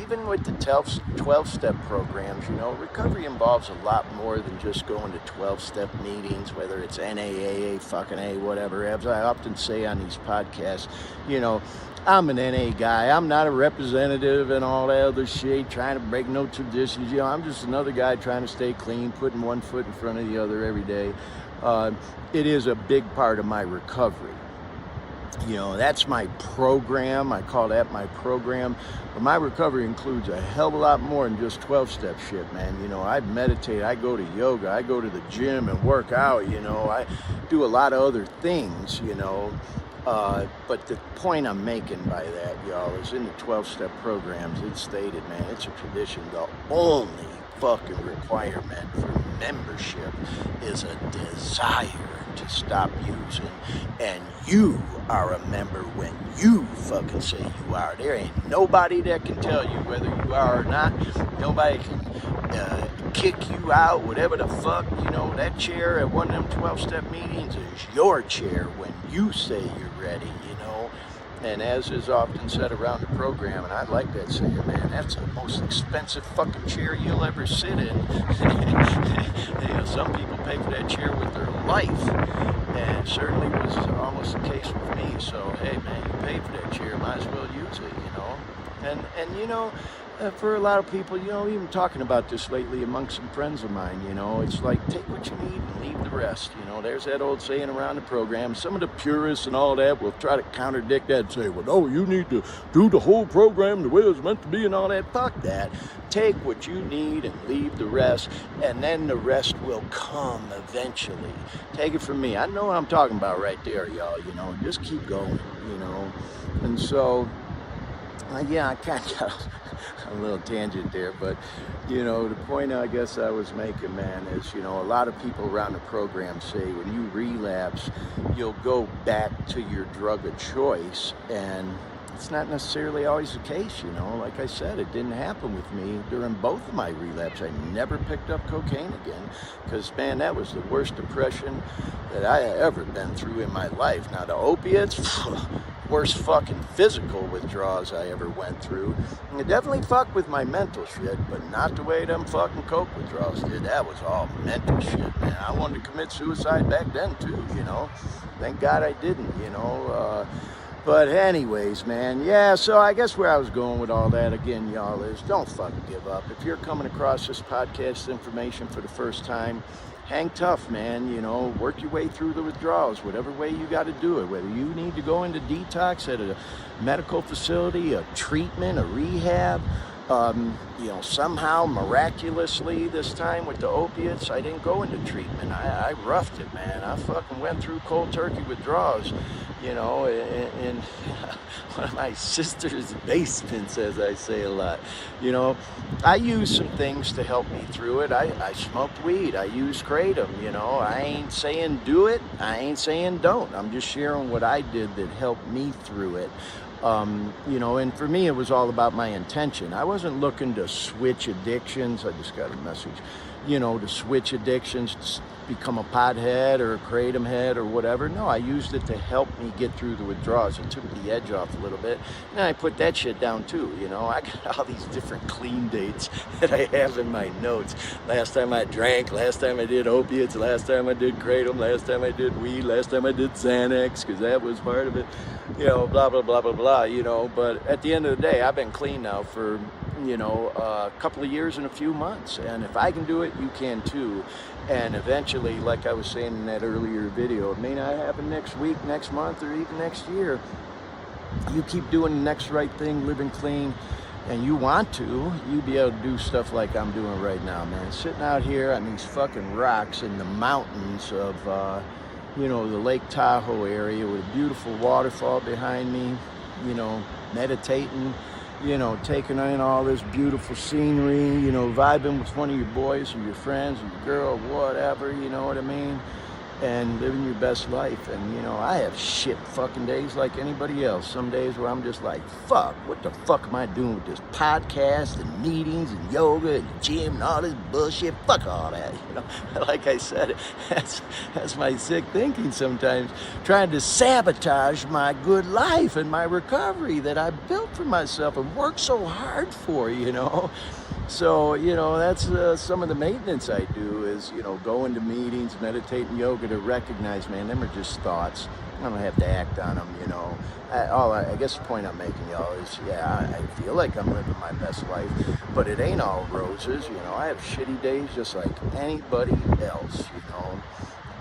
Even with the 12-step programs, you know, recovery involves a lot more than just going to 12-step meetings, whether it's NAAA, fucking A, whatever. As I often say on these podcasts, you know, I'm an NA guy. I'm not a representative and all that other shit, trying to break no traditions. You know, I'm just another guy trying to stay clean, putting one foot in front of the other every day. It is a big part of my recovery. You know, that's my program. I call that my program. But my recovery includes a hell of a lot more than just 12-step shit, man. You know, I meditate, I go to yoga, I go to the gym and work out, you know. I do a lot of other things, you know. But the point I'm making by that, y'all, is in the 12-step programs, it's stated, man, it's a tradition. The only fucking requirement for membership is a desire to stop using, and you are a member when you fucking say you are. There ain't nobody that can tell you whether you are or not. Nobody can kick you out, whatever the fuck. You know, that chair at one of them 12-step meetings is your chair when you say you're ready, you know. And as is often said around the program, and I like that saying, man, that's the most expensive fucking chair you'll ever sit in. You know, some people pay for that chair with their life, and certainly was almost the case with me. So, hey, man, you pay for that chair, might as well use it, you know. And you know, for a lot of people, you know, even talking about this lately amongst some friends of mine, you know, it's like, take what you need and leave the rest. You know, there's that old saying around the program. Some of the purists and all that will try to contradict that and say, well, no, you need to do the whole program the way it was meant to be and all that. Fuck that. Take what you need and leave the rest, and then the rest will come eventually. Take it from me. I know what I'm talking about right there, y'all. You know, just keep going, you know. And so, yeah, I kind of got a little tangent there, but you know, the point I guess I was making, man, is, you know, a lot of people around the program say when you relapse, you'll go back to your drug of choice, and it's not necessarily always the case, you know. Like I said, it didn't happen with me during both of my relapse. I never picked up cocaine again, because, man, that was the worst depression that I had ever been through in my life. Now, the opiates, worst fucking physical withdrawals I ever went through. And it definitely fucked with my mental shit, but not the way them fucking coke withdrawals did. That was all mental shit, man. I wanted to commit suicide back then, too, you know. Thank God I didn't, you know. But anyways, man, yeah, so I guess where I was going with all that, again, y'all, is don't fucking give up. If you're coming across this podcast information for the first time, hang tough, man, you know, work your way through the withdrawals, whatever way you got to do it, whether you need to go into detox at a medical facility, a treatment, a rehab, you know, somehow, miraculously, this time with the opiates, I didn't go into treatment. I roughed it, man. I fucking went through cold turkey withdrawals, you know, in one of my sister's basements, as I say a lot. You know, I used some things to help me through it. I smoked weed. I used kratom, you know. I ain't saying do it. I ain't saying don't. I'm just sharing what I did that helped me through it. You know, and for me, it was all about my intention. I wasn't looking to switch addictions. I just got a message, you know, to switch addictions, become a pothead or a kratom head or whatever. No, I used it to help me get through the withdrawals. It took the edge off a little bit. And I put that shit down too, you know. I got all these different clean dates that I have in my notes. Last time I drank, last time I did opiates, last time I did kratom, last time I did weed, last time I did Xanax, because that was part of it, you know, blah, blah, blah, blah, blah, you know. But at the end of the day, I've been clean now for, you know, a couple of years and a few months. And if I can do it, you can too. And eventually, like I was saying in that earlier video, it may not happen next week, next month, or even next year. You keep doing the next right thing, living clean, and you want to, you'll be able to do stuff like I'm doing right now, man. Sitting out here on these fucking rocks in the mountains of, you know, the Lake Tahoe area with a beautiful waterfall behind me, you know, meditating, you know, taking in all this beautiful scenery, you know, vibing with one of your boys or your friends or your girl, whatever, you know what I mean? and living your best life. And, you know, I have shit fucking days like anybody else. Some days where I'm just like, fuck, what the fuck am I doing with this podcast and meetings and yoga and gym and all this bullshit? Fuck all that, you know. Like I said, that's my sick thinking sometimes, trying to sabotage my good life and my recovery that I built for myself and worked so hard for, you know. So, you know, that's some of the maintenance I do is, you know, going to meetings, meditating, yoga, to recognize, man, them are just thoughts. I don't have to act on them, you know. I guess the point I'm making, y'all, is, yeah, I feel like I'm living my best life, but it ain't all roses, you know. I have shitty days just like anybody else, you know.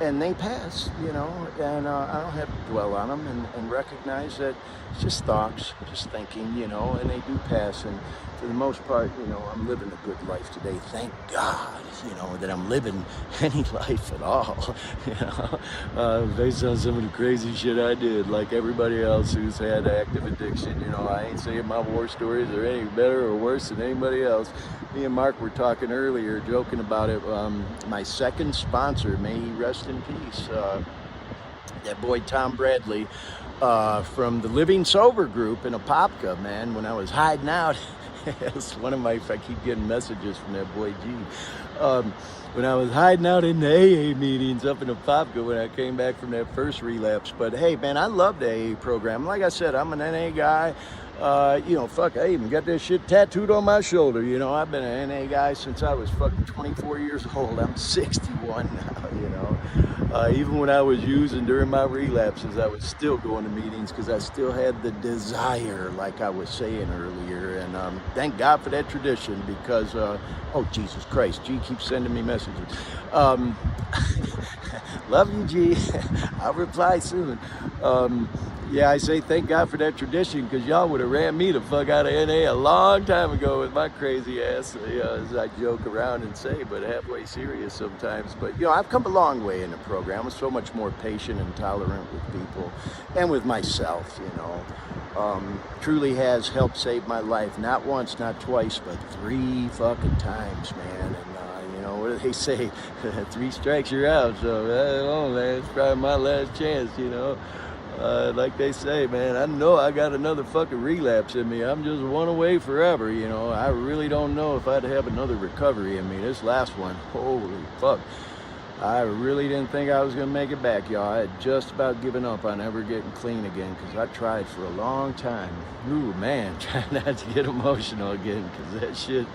And they pass, you know, and I don't have to dwell on them and recognize that it's just thoughts, just thinking, you know, and they do pass. And for the most part, you know, I'm living a good life today. Thank God, you know, that I'm living any life at all, you know, based on some of the crazy shit I did, like everybody else who's had active addiction. You know, I ain't saying my war stories are any better or worse than anybody else. Me and Mark were talking earlier, joking about it. My second sponsor, may he rest in peace, that boy Tom Bradley, from the Living Sober group in Apopka, man, when I was hiding out. It's one of my, I keep getting messages from that boy G. When I was hiding out in the AA meetings up in Apopka when I came back from that first relapse. But hey, man, I love the AA program. Like I said, I'm an NA guy. You know, fuck, I even got this shit tattooed on my shoulder. You know, I've been an NA guy since I was fucking 24 years old. I'm 61 now, you know. Even when I was using during my relapses, I was still going to meetings because I still had the desire, like I was saying earlier. And thank God for that tradition because, oh, Jesus Christ, G keeps sending me messages. Love you, G. I'll reply soon. Yeah, I say thank God for that tradition because y'all would have ran me the fuck out of NA a long time ago with my crazy ass, as I joke around and say, but halfway serious sometimes. But, you know, I've come a long way in the program. I'm so much more patient and tolerant with people and with myself, you know. Truly has helped save my life, not once, not twice, but 3 fucking times, man. And, you know, what do they say? 3 strikes, you're out. So, I don't know, man, it's probably my last chance, you know. Like they say, man, I know I got another fucking relapse in me. I'm just one away forever, you know. I really don't know if I'd have another recovery in me. This last one, holy fuck. I really didn't think I was going to make it back, y'all. I had just about given up on ever getting clean again because I tried for a long time. Ooh, man, trying not to get emotional again because that shit,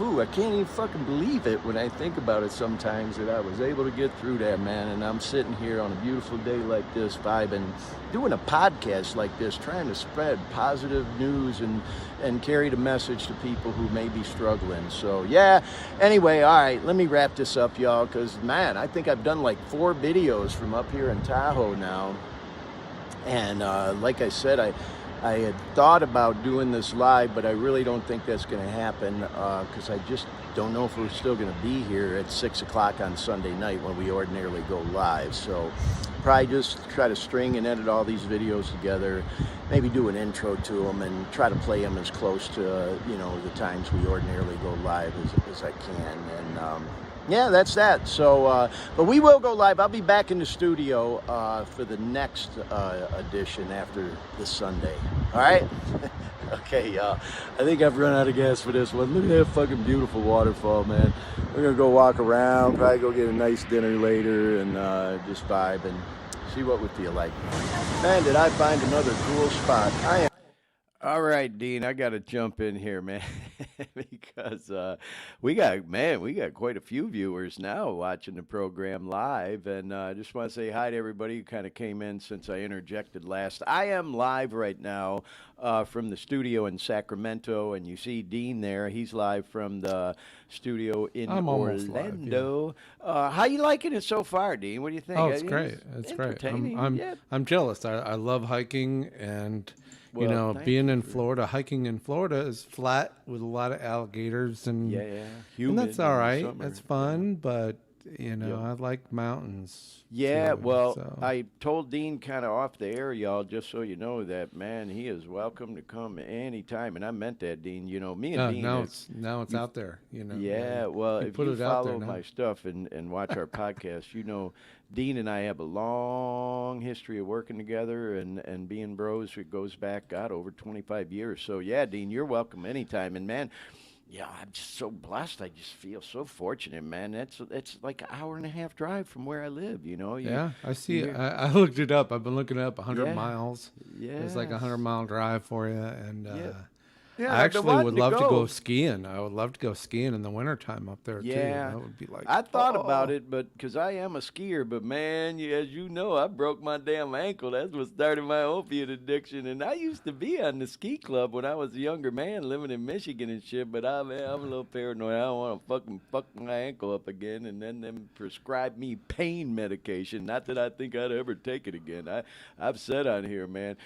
I can't even fucking believe it when I think about it sometimes that I was able to get through that, man. And I'm sitting here on a beautiful day like this, vibing, doing a podcast like this, trying to spread positive news and carry the message to people who may be struggling. So, yeah, anyway, all right, let me wrap this up, y'all, because, man, I think I've done like 4 videos from up here in Tahoe now. And like I said, I had thought about doing this live, but I really don't think that's going to happen because I just don't know if we're still going to be here at 6 o'clock on Sunday night when we ordinarily go live. So probably just try to string and edit all these videos together, maybe do an intro to them and try to play them as close to, you know, the times we ordinarily go live as I can. And yeah, that's that. So, but we will go live. I'll be back in the studio for the next edition after this Sunday. All right? Okay, y'all. I think I've run out of gas for this one. Look at that fucking beautiful waterfall, man. We're going to go walk around, probably go get a nice dinner later and just vibe and see what we feel like. Man, did I find another cool spot. All right, Dean, I got to jump in here, man, because we got quite a few viewers now watching the program live, and I just want to say hi to everybody who kind of came in since I interjected last. I am live right now from the studio in Sacramento, and you see Dean there. He's live from the studio in Orlando. Live, yeah. How you liking it so far, Dean? What do you think? Oh, it's great. It's great. I'm jealous. I love hiking and... Well, you know, being in Florida, hiking in Florida is flat with a lot of alligators and humid. And that's all right. That's fun, but I like mountains. Yeah, too, well, so. I told Dean kind of off the air, y'all, just so you know that, man, he is welcome to come anytime. And I meant that, Dean. Me and Dean. Now it's out there. Yeah, well, if put you it out there follow now. my stuff and watch our podcast, Dean and I have a long history of working together and being bros. It goes back, God, over 25 years. So, yeah, Dean, you're welcome anytime. And, man, I'm just so blessed. I just feel so fortunate, man. It's like an hour and a half drive from where I live, Yeah, I see. I looked it up. I've been looking it up, 100 miles. Yeah. It's like a 100-mile drive for you. And Yeah, I actually would love to go skiing. I would love to go skiing in the wintertime up there, too. That would be like... I thought about it, but because I am a skier, but, man, as you know, I broke my damn ankle. That's what started my opiate addiction. And I used to be on the ski club when I was a younger man living in Michigan and shit, but I'm a little paranoid. I don't want to fucking fuck my ankle up again and then them prescribe me pain medication. Not that I think I'd ever take it again. I've said on here, man,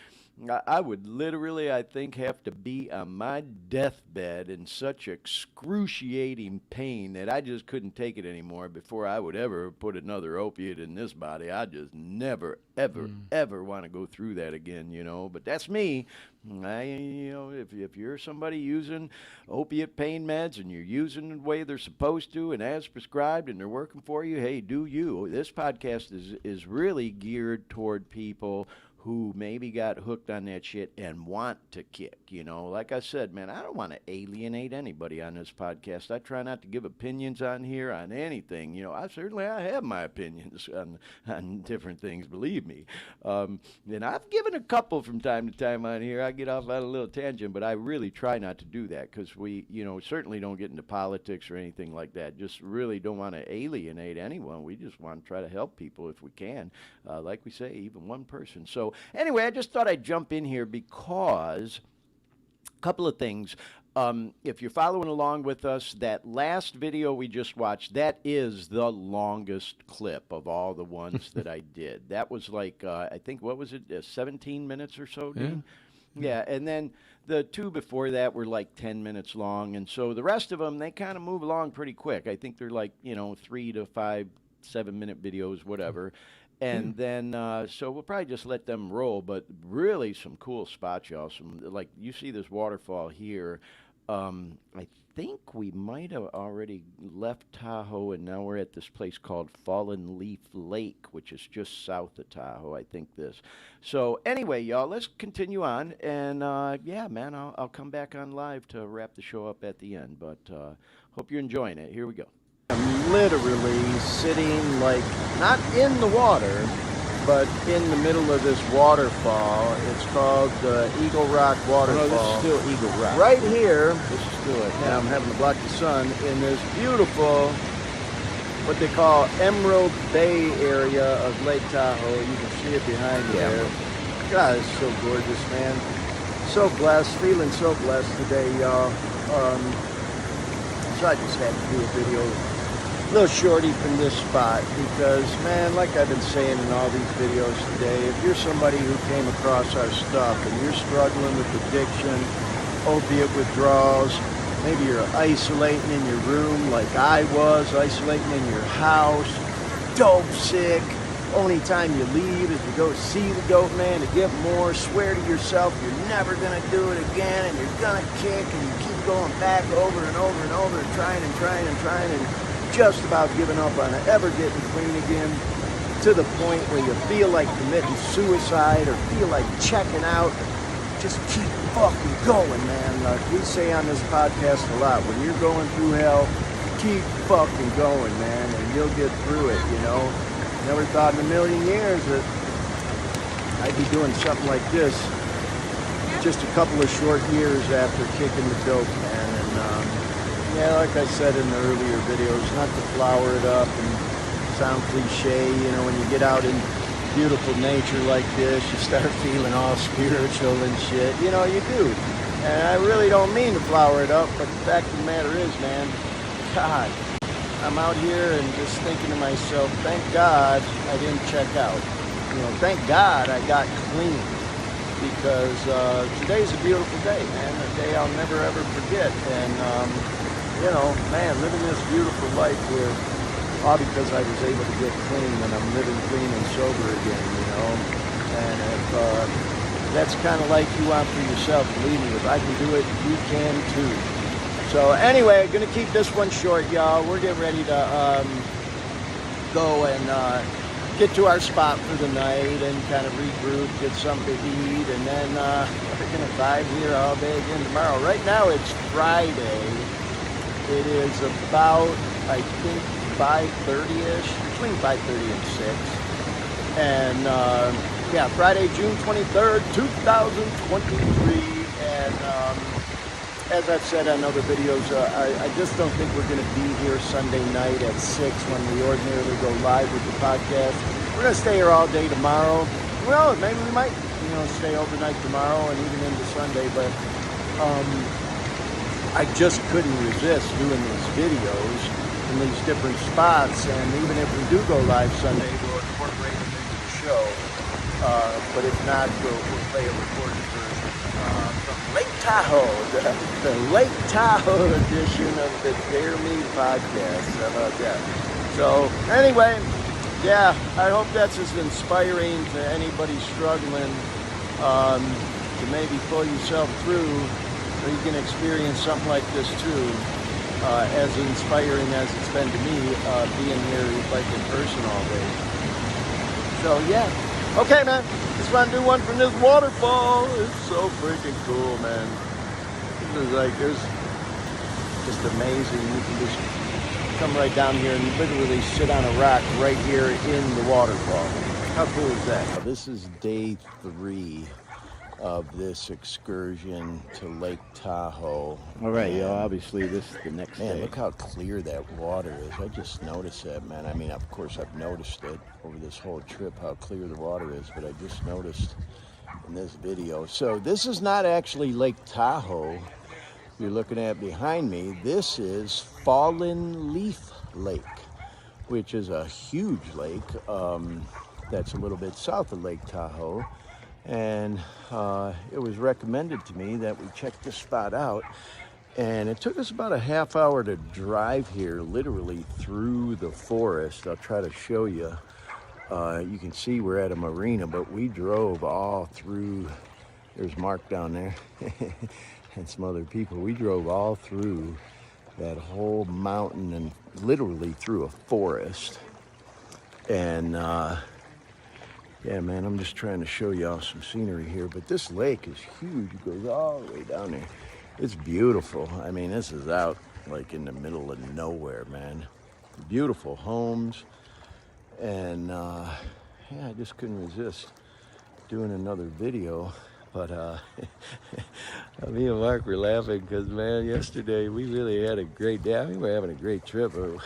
I would literally, I think, have to be on my deathbed in such excruciating pain that I just couldn't take it anymore before I would ever put another opiate in this body. I just never, ever, ever want to go through that again, But that's me. If you're somebody using opiate pain meds and you're using the way they're supposed to and as prescribed and they're working for you, hey, do you. This podcast is really geared toward people who maybe got hooked on that shit and want to kick, Like I said, man, I don't want to alienate anybody on this podcast. I try not to give opinions on here on anything. I have my opinions on different things, believe me. And I've given a couple from time to time on here. I get off on a little tangent, but I really try not to do that because we, certainly don't get into politics or anything like that. Just really don't want to alienate anyone. We just want to try to help people if we can. Like we say, even one person. So anyway, I just thought I'd jump in here because a couple of things. If you're following along with us, that last video we just watched, that is the longest clip of all the ones that I did. That was like, I think, what was it, 17 minutes or so, Dean? Yeah, and then the two before that were like 10 minutes long. And so the rest of them, they kind of move along pretty quick. I think they're like, 3 to 5, 7-minute videos, whatever. And then, so we'll probably just let them roll, but really some cool spots, y'all. Like, you see this waterfall here. I think we might have already left Tahoe, and now we're at this place called Fallen Leaf Lake, which is just south of Tahoe, I think this. So anyway, y'all, let's continue on. And, yeah, man, I'll come back on live to wrap the show up at the end. But hope you're enjoying it. Here we go. I'm literally sitting, like, not in the water, but in the middle of this waterfall. It's called the Eagle Rock Waterfall. No, this is still Eagle Rock. Right here, this is still it. Yeah, I'm having to block the sun in this beautiful, what they call Emerald Bay area of Lake Tahoe. You can see it behind you there. God, it's so gorgeous, man. So blessed, feeling so blessed today, y'all. So I just had to do a video, little shorty from this spot because, man, like I've been saying in all these videos today, if you're somebody who came across our stuff and you're struggling with addiction, opiate withdrawals, maybe you're isolating in your room like I was, isolating in your house, dope sick, only time you leave is to go see the dope man to get more, swear to yourself you're never going to do it again and you're going to kick and you keep going back over and over and over and trying and just about giving up on it, ever getting clean again, to the point where you feel like committing suicide or feel like checking out. Just keep fucking going, man. Like we say on this podcast a lot, when you're going through hell, keep fucking going, man, and you'll get through it, Never thought in a million years that I'd be doing something like this just a couple of short years after kicking the dope, man. And yeah, like I said in the earlier videos, not to flower it up and sound cliche, when you get out in beautiful nature like this, you start feeling all spiritual and shit. You do. And I really don't mean to flower it up, but the fact of the matter is, man, God, I'm out here and just thinking to myself, thank God I didn't check out. Thank God I got clean. Because today's a beautiful day, man. A day I'll never, ever forget. And, man, living this beautiful life here all because I was able to get clean, and I'm living clean and sober again, you know. And if that's kind of like you want for yourself, believe me, if I can do it, you can too. So anyway, gonna keep this one short, y'all. We're getting ready to go and get to our spot for the night and kind of regroup, get something to eat, and then we're gonna vibe here all day again tomorrow. Right now it's Friday. It is about, I think, 5:30-ish, between 5:30 and 6. And yeah, Friday, June 23rd, 2023. And as I've said on other videos, I just don't think we're going to be here Sunday night at 6 when we ordinarily go live with the podcast. We're going to stay here all day tomorrow. Well, maybe we might, you know, stay overnight tomorrow and even into Sunday, but I just couldn't resist doing these videos in these different spots, and even if we do go live Sunday, we'll incorporate them into the show. But if not, we'll play a recorded version from Lake Tahoe, the Lake Tahoe edition of the Dare Me podcast. How about that? So anyway, yeah, I hope that's as inspiring to anybody struggling to maybe pull yourself through, so you can experience something like this too. As inspiring as it's been to me, being here like in person all day. So yeah, okay, man. Just want to do one from this waterfall. It's so freaking cool, man. This is like, there's just amazing. You can just come right down here and literally sit on a rock right here in the waterfall. How cool is that? This is day 3 of this excursion to Lake Tahoe. All right, yo, obviously this is the next day. Look how clear that water is. I just noticed that, man. I mean, of course, I've noticed it over this whole trip, how clear the water is, but I just noticed in this video. So this is not actually Lake Tahoe you're looking at behind me. This is Fallen Leaf Lake, which is a huge lake that's a little bit south of Lake Tahoe. And it was recommended to me that we check this spot out, and it took us about a half hour to drive here, literally through the forest. I'll try to show you. You can see we're at a marina, but we drove all through. There's Mark down there and some other people. We drove all through that whole mountain and literally through a forest. And yeah, man, I'm just trying to show y'all some scenery here, but this lake is huge. It goes all the way down there. It's beautiful. I mean, this is out like in the middle of nowhere, man. Beautiful homes. And yeah, I just couldn't resist doing another video. But me and Mark were laughing because, man, yesterday we really had a great day. I mean, we were having a great trip. But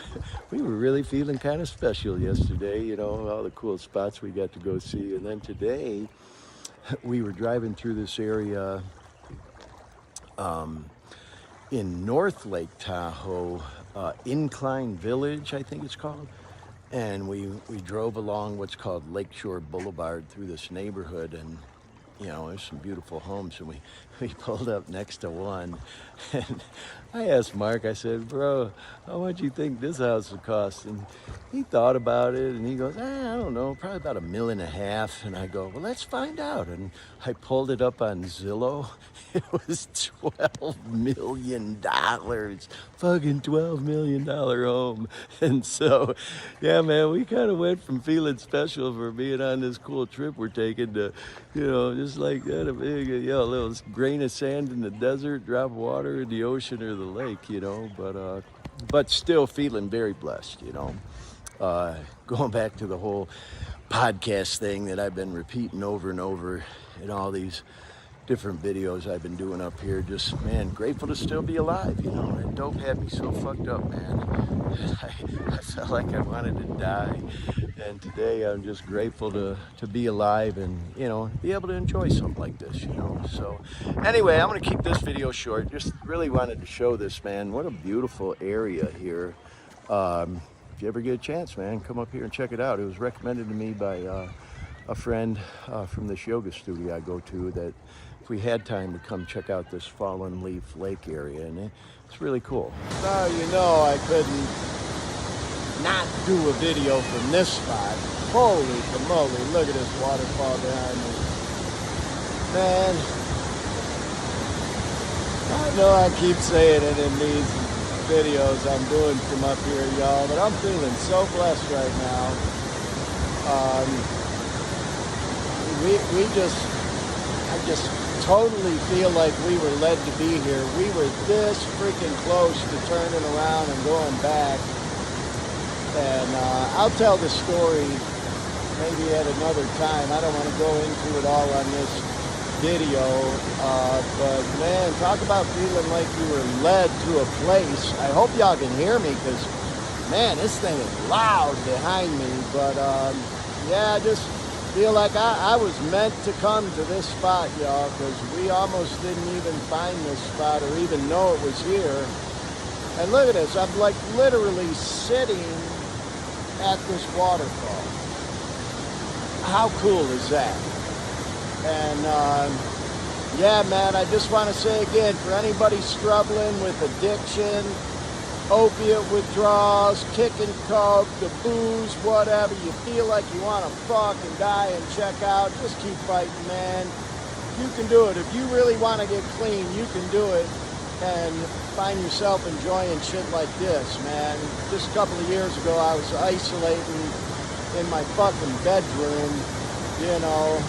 we were really feeling kind of special yesterday, you know, all the cool spots we got to go see. And then today we were driving through this area in North Lake Tahoe, Incline Village, I think it's called. And we drove along what's called Lakeshore Boulevard through this neighborhood, and you know, there's some beautiful homes, and we pulled up next to one, and I asked Mark, I said, bro, how much do you think this house would cost? And he thought about it, and he goes, I don't know, probably about $1.5 million. And I go, well, let's find out. And I pulled it up on Zillow. It was $12 million. Fucking $12 million home. And so, yeah, man, we kind of went from feeling special for being on this cool trip we're taking to, you know, just like that, a big, you know, little grain of sand in the desert, drop of water in the ocean or the lake, you know, but still feeling very blessed, you know. Going back to the whole podcast thing that I've been repeating over and over in all these different videos I've been doing up here, just, man, grateful to still be alive, you know. That dope had me so fucked up, man. I felt like I wanted to die, and today I'm just grateful to be alive and, you know, be able to enjoy something like this, you know. So anyway, I'm gonna keep this video short. Just really wanted to show this, man. What a beautiful area here. If you ever get a chance, man, come up here and check it out. It was recommended to me by a friend from this yoga studio I go to, that if we had time to come check out this Fallen Leaf Lake area, and it's really cool. Now you know I couldn't not do a video from this spot. Holy moly, look at this waterfall behind me. Man, I know I keep saying it in these videos I'm doing from up here, y'all, but I'm feeling so blessed right now. I just totally feel like we were led to be here. We were this freaking close to turning around and going back. And I'll tell the story maybe at another time. I don't want to go into it all on this video. But man, talk about feeling like you were led to a place. I hope y'all can hear me because, man, this thing is loud behind me. But yeah, I just feel like I was meant to come to this spot, y'all, because we almost didn't even find this spot or even know it was here. And look at this. I'm like literally sitting at this waterfall. How cool is that? And yeah, man, I just want to say again, for anybody struggling with addiction, opiate withdrawals, kicking coke, the booze, whatever, you feel like you want to fuck and die and check out, just keep fighting, man. You can do it. If you really want to get clean, you can do it and find yourself enjoying shit like this, man. Just a couple of years ago, I was isolating in my fucking bedroom, you know,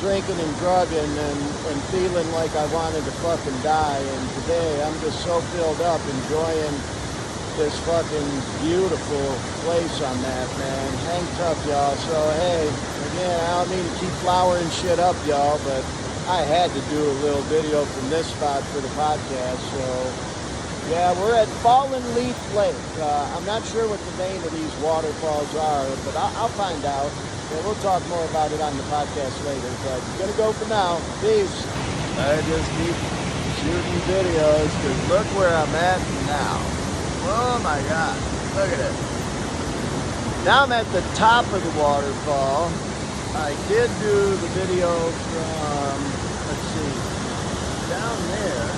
drinking and drugging and feeling like I wanted to fucking die. And today, I'm just so filled up enjoying this fucking beautiful place I'm at, man. Hang tough, y'all. So, hey, again, I don't mean to keep flowering shit up, y'all, but I had to do a little video from this spot for the podcast. So, yeah, we're at Fallen Leaf Lake. I'm not sure what the name of these waterfalls are, but I'll find out. Yeah, we'll talk more about it on the podcast later, but gonna go for now. Peace. I just keep shooting videos, because look where I'm at now. Oh my God, look at it. Now I'm at the top of the waterfall. I did do the video from, let's see, down there.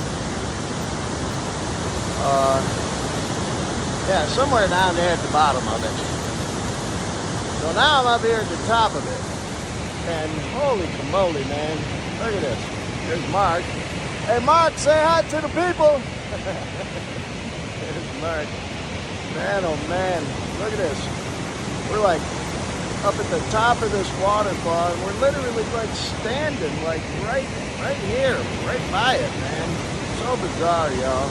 Yeah, somewhere down there at the bottom of it. So now I'm up here at the top of it. And holy moly, man. Look at this. There's Mark. Hey, Mark, say hi to the people. There's Mark. Man, oh man. Look at this. We're like up at the top of this waterfall, and we're literally like standing like right here, right by it, man. So bizarre, y'all.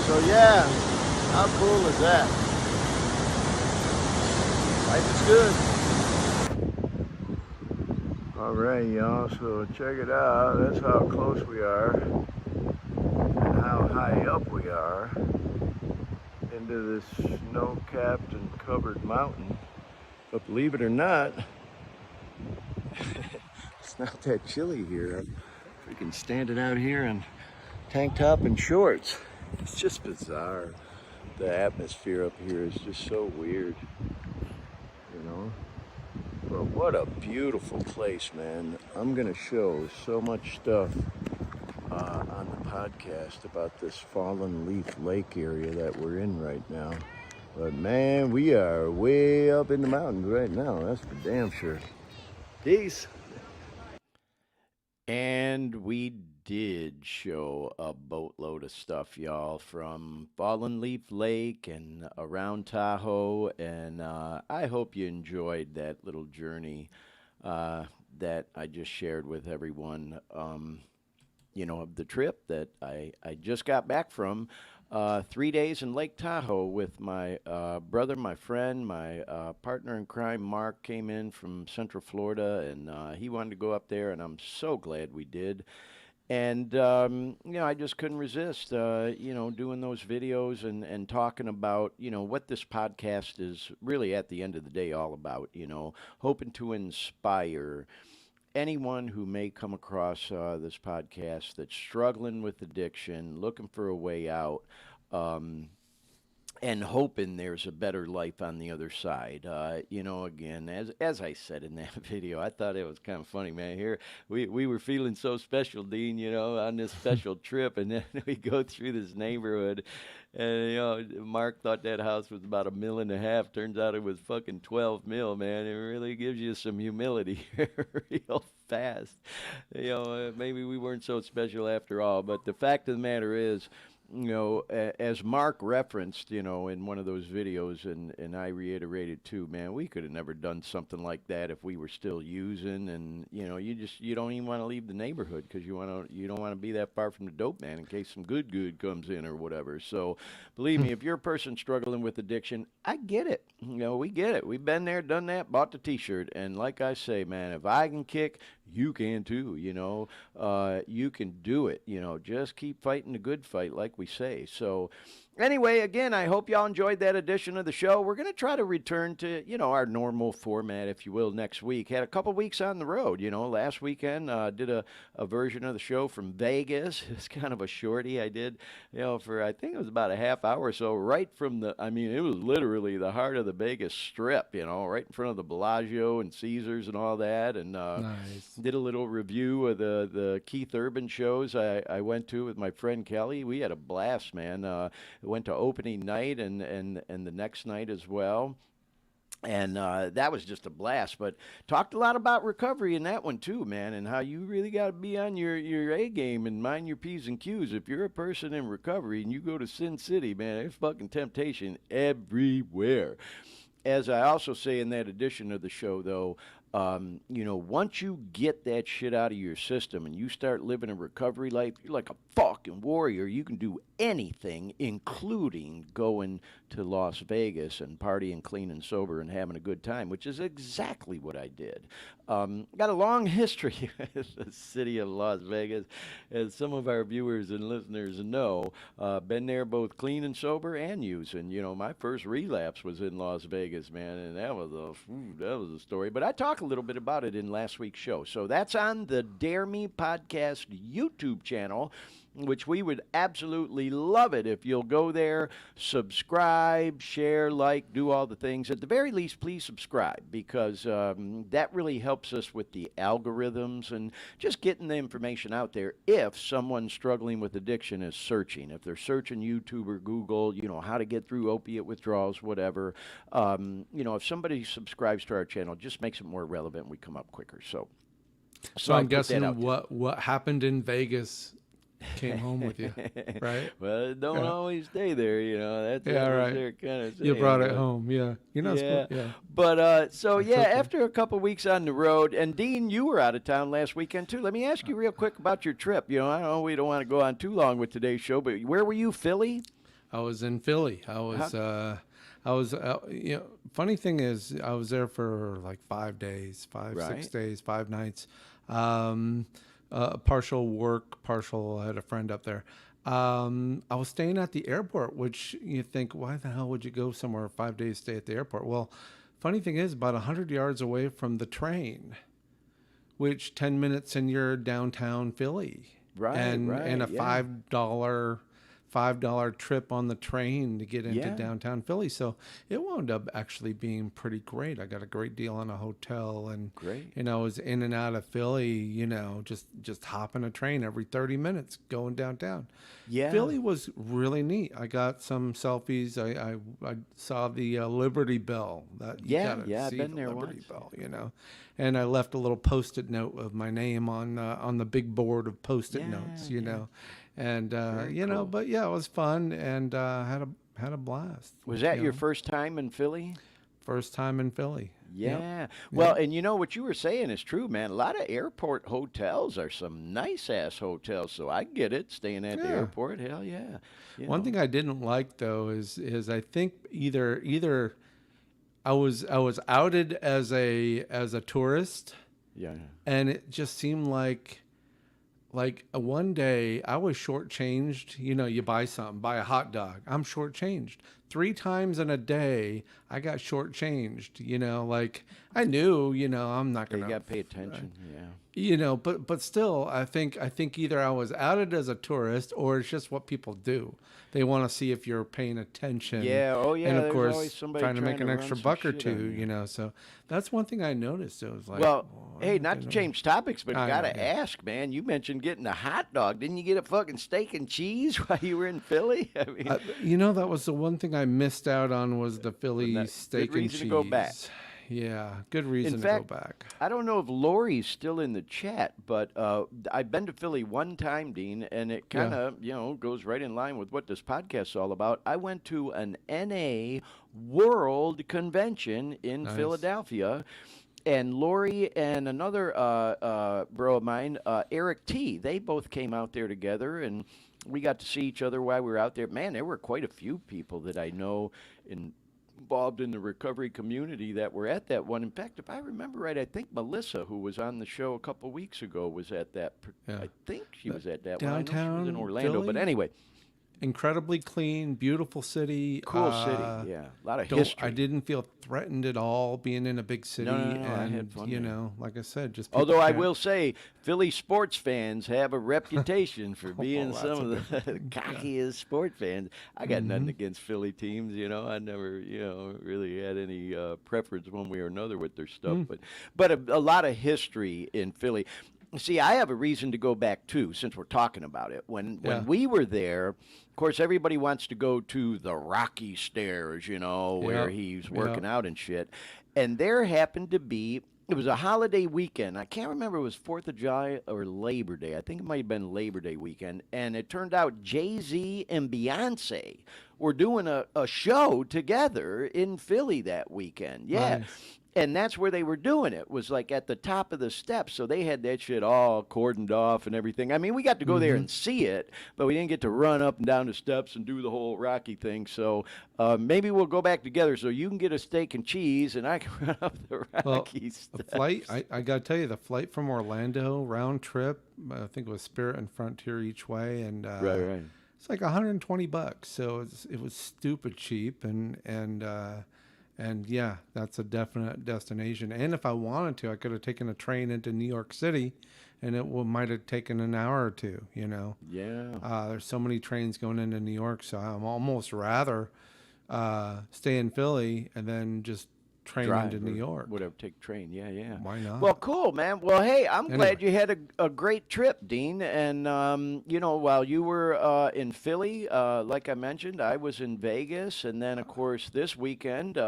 So yeah, how cool is that? Life is good. All right, y'all, so check it out. That's how close we are and how high up we are into this snow-capped and covered mountain. But believe it or not, it's not that chilly here. I'm freaking standing out here in tank top and shorts. It's just bizarre. The atmosphere up here is just so weird, you know? But what a beautiful place, man. I'm gonna show so much stuff on the podcast about this Fallen Leaf Lake area that we're in right now. But man, we are way up in the mountains right now. That's for damn sure. Peace. And we did show a boatload of stuff, y'all, from Fallen Leaf Lake and around Tahoe. And I hope you enjoyed that little journey that I just shared with everyone, you know, of the trip that I just got back from. 3 days in Lake Tahoe with my brother, my friend, my partner in crime, Mark, came in from Central Florida, and he wanted to go up there, and I'm so glad we did. And, you know, I just couldn't resist, you know, doing those videos and talking about, you know, what this podcast is really at the end of the day all about, you know, hoping to inspire anyone who may come across this podcast that's struggling with addiction, looking for a way out, and hoping there's a better life on the other side. Again, as I said in that video, I thought it was kind of funny, man. Here we were feeling so special, Dean, on this special trip, and then we go through this neighborhood, and Mark thought that house was about $1.5 million. Turns out it was fucking 12 mil, man. It really gives you some humility real fast. Maybe we weren't so special after all, but the fact of the matter is, as Mark referenced, in one of those videos, and I reiterated too, man, we could have never done something like that if we were still using, and you don't even want to leave the neighborhood because you don't want to be that far from the dope man in case some good comes in or whatever. So, believe me, if you're a person struggling with addiction, I get it. We get it. We've been there, done that, bought the T-shirt, and like I say, man, if I can kick, you can too. You can do it. Just keep fighting the good fight, like we say. So anyway, again, I hope y'all enjoyed that edition of the show. We're going to try to return to, our normal format, if you will, next week. Had a couple weeks on the road. Last weekend did a version of the show from Vegas. It's kind of a shorty I did, for I think it was about a half hour or so, right from it was literally the heart of the Vegas Strip, right in front of the Bellagio and Caesars and all that. And Nice. did a little review of the Keith Urban shows I went to with my friend Kelly. We had a blast, man. Went to opening night and the next night as well. And that was just a blast. But talked a lot about recovery in that one too, man, and how you really got to be on your A game and mind your P's and Q's. If you're a person in recovery and you go to Sin City, man, there's fucking temptation everywhere. As I also say in that edition of the show, though, once you get that shit out of your system and you start living a recovery life, you're like a fucking warrior. You can do anything, including going to Las Vegas and partying clean and sober and having a good time, which is exactly what I did. Got a long history in the city of Las Vegas, as some of our viewers and listeners know. Been there both clean and sober and using. My first relapse was in Las Vegas, man, and that was a story. But I talk a little bit about it in last week's show. So that's on the Dare Me Podcast YouTube channel, which we would absolutely love it if you'll go there, subscribe, share, like, do all the things. At the very least, please subscribe, because that really helps us with the algorithms and just getting the information out there if someone struggling with addiction is searching. If they're searching YouTube or Google, how to get through opiate withdrawals, whatever. If somebody subscribes to our channel, it just makes it more relevant. We come up quicker. So I'm guessing what happened in Vegas came home with you, right? Well, it don't always stay there, That's right. They're kind of you brought it home, yeah. You're not yeah. yeah. But okay. After a couple weeks on the road, and Dean, you were out of town last weekend too. Let me ask you real quick about your trip. I know we don't want to go on too long with today's show, but where were you? Philly? I was in Philly. Funny thing is, I was there for like 5 days, 6 days, 5 nights. Partial work, partial. I had a friend up there. I was staying at the airport, which you think, why the hell would you go somewhere 5 days, stay at the airport? Well, funny thing is, about 100 yards away from the train, which 10 minutes and you're downtown Philly. Right, and a $5 trip on the train to get into downtown Philly. So it wound up actually being pretty great. I got a great deal on a hotel, and I was in and out of Philly, just hopping a train every 30 minutes going downtown. Yeah. Philly was really neat. I got some selfies. I saw the Liberty Bell. I've been there Liberty once. Bell, and I left a little Post-it note of my name on the big board of Post-it notes, And cool. But yeah, it was fun, and had a blast. Was that your first time in Philly? First time in Philly. Yeah. Yep. Well, and what you were saying is true, man. A lot of airport hotels are some nice ass hotels, so I get it. Staying at the airport, hell yeah. One thing I didn't like though is I think either I was outed as a tourist. Yeah. And it just seemed like one day I was shortchanged. You buy something, buy a hot dog. I'm shortchanged. 3 times in a day, I got shortchanged. You know, like I knew, you know, I'm not gonna. You got to pay attention. Yeah. You know, but still, I think either I was outed as a tourist or it's just what people do. They want to see if you're paying attention. Yeah. Oh, yeah. And of there's course, always somebody trying to make an run extra some buck or shit two. on You know, so that's one thing I noticed. It was like, Well, oh, hey, not to change topics, but I you got know, to yeah. ask, man. You mentioned getting a hot dog. Didn't you get a fucking steak and cheese while you were in Philly? I mean, you know, that was the one thing I missed out on was the Philly that steak good and cheese. reason to go back. Yeah, good reason in to fact, go back. I don't know if Lori's still in the chat, but I've been to Philly one time, Dean, and it kind of, you know, goes right in line with what this podcast is all about. I went to an NA World Convention in Philadelphia. And Lori and another bro of mine, Eric T., they both came out there together, and we got to see each other while we were out there. Man, there were quite a few people that I know involved in the recovery community that were at that one. In fact, if I remember right, I think Melissa, who was on the show a couple weeks ago, was at that. I think she was at that one. I know she was in Orlando, Philly? but anyway. Incredibly clean, beautiful city. Cool city, yeah. A lot of history. I didn't feel threatened at all being in a big city. No, and, I had fun you there. know, like I said, just Although I will say, Philly sports fans have a reputation for being some of the cockiest sport fans. I got nothing against Philly teams, you know. I never, you know, really had any preference one way or another with their stuff. But a lot of history in Philly. See, I have a reason to go back, too, since we're talking about it. When we were there, of course, everybody wants to go to the Rocky Stairs, you know, where he's working out and shit. And there happened to be, it was a holiday weekend. I can't remember if it was 4th of July or Labor Day. I think it might have been Labor Day weekend. And it turned out Jay-Z and Beyonce were doing a show together in Philly that weekend. Yeah. Nice. And that's where they were doing it, was like at the top of the steps. So they had that shit all cordoned off and everything. I mean, we got to go there and see it, but we didn't get to run up and down the steps and do the whole Rocky thing. So maybe we'll go back together so you can get a steak and cheese and I can run up the Rocky steps. The flight, I got to tell you, the flight from Orlando, round trip, I think it was Spirit and Frontier each way. And Right. it's like $120. So it was stupid cheap. And yeah, that's a definite destination. And if I wanted to, I could have taken a train into New York City, and it might have taken an hour or two, you know. Yeah. There's so many trains going into New York, so I'm almost rather stay in Philly and then just train into New York. Whatever, take train. Yeah. Why not? Well, cool, man. Well, hey, I'm glad you had a great trip, Dean. And, you know, while you were in Philly, like I mentioned, I was in Vegas. And then, of course, this weekend,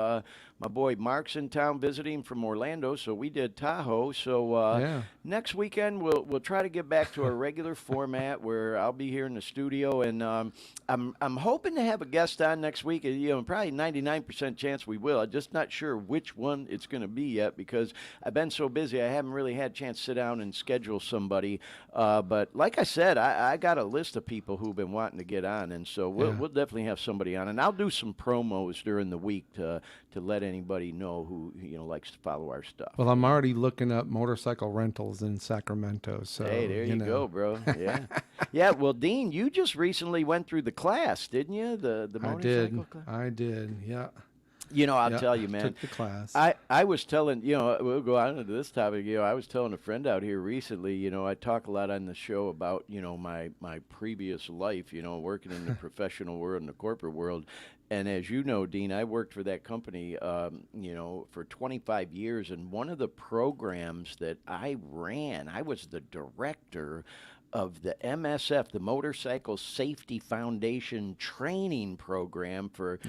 my boy Mark's in town visiting from Orlando, so we did Tahoe. So next weekend, we'll try to get back to our regular format where I'll be here in the studio. And I'm hoping to have a guest on next week. You know, probably 99% chance we will. I'm just not sure which one it's going to be yet because I've been so busy. I haven't really had a chance to sit down and schedule somebody. But like I said, I got a list of people who've been wanting to get on, and so we'll definitely have somebody on. And I'll do some promos during the week to let anybody know who, you know, likes to follow our stuff. Well, I'm already looking up motorcycle rentals in Sacramento. So hey, there you go, bro. Yeah. Yeah, well, Dean, you just recently went through the class, didn't you? The motorcycle class? I did, yeah. You know, I'll tell you, man. Took the class. I was telling, you know, we'll go on into this topic. You know, I was telling a friend out here recently, you know, I talk a lot on the show about, you know, my previous life, you know, working in the professional world and the corporate world. And as you know, Dean, I worked for that company, you know, for 25 years. And one of the programs that I ran, I was the director of the MSF, the Motorcycle Safety Foundation training program for,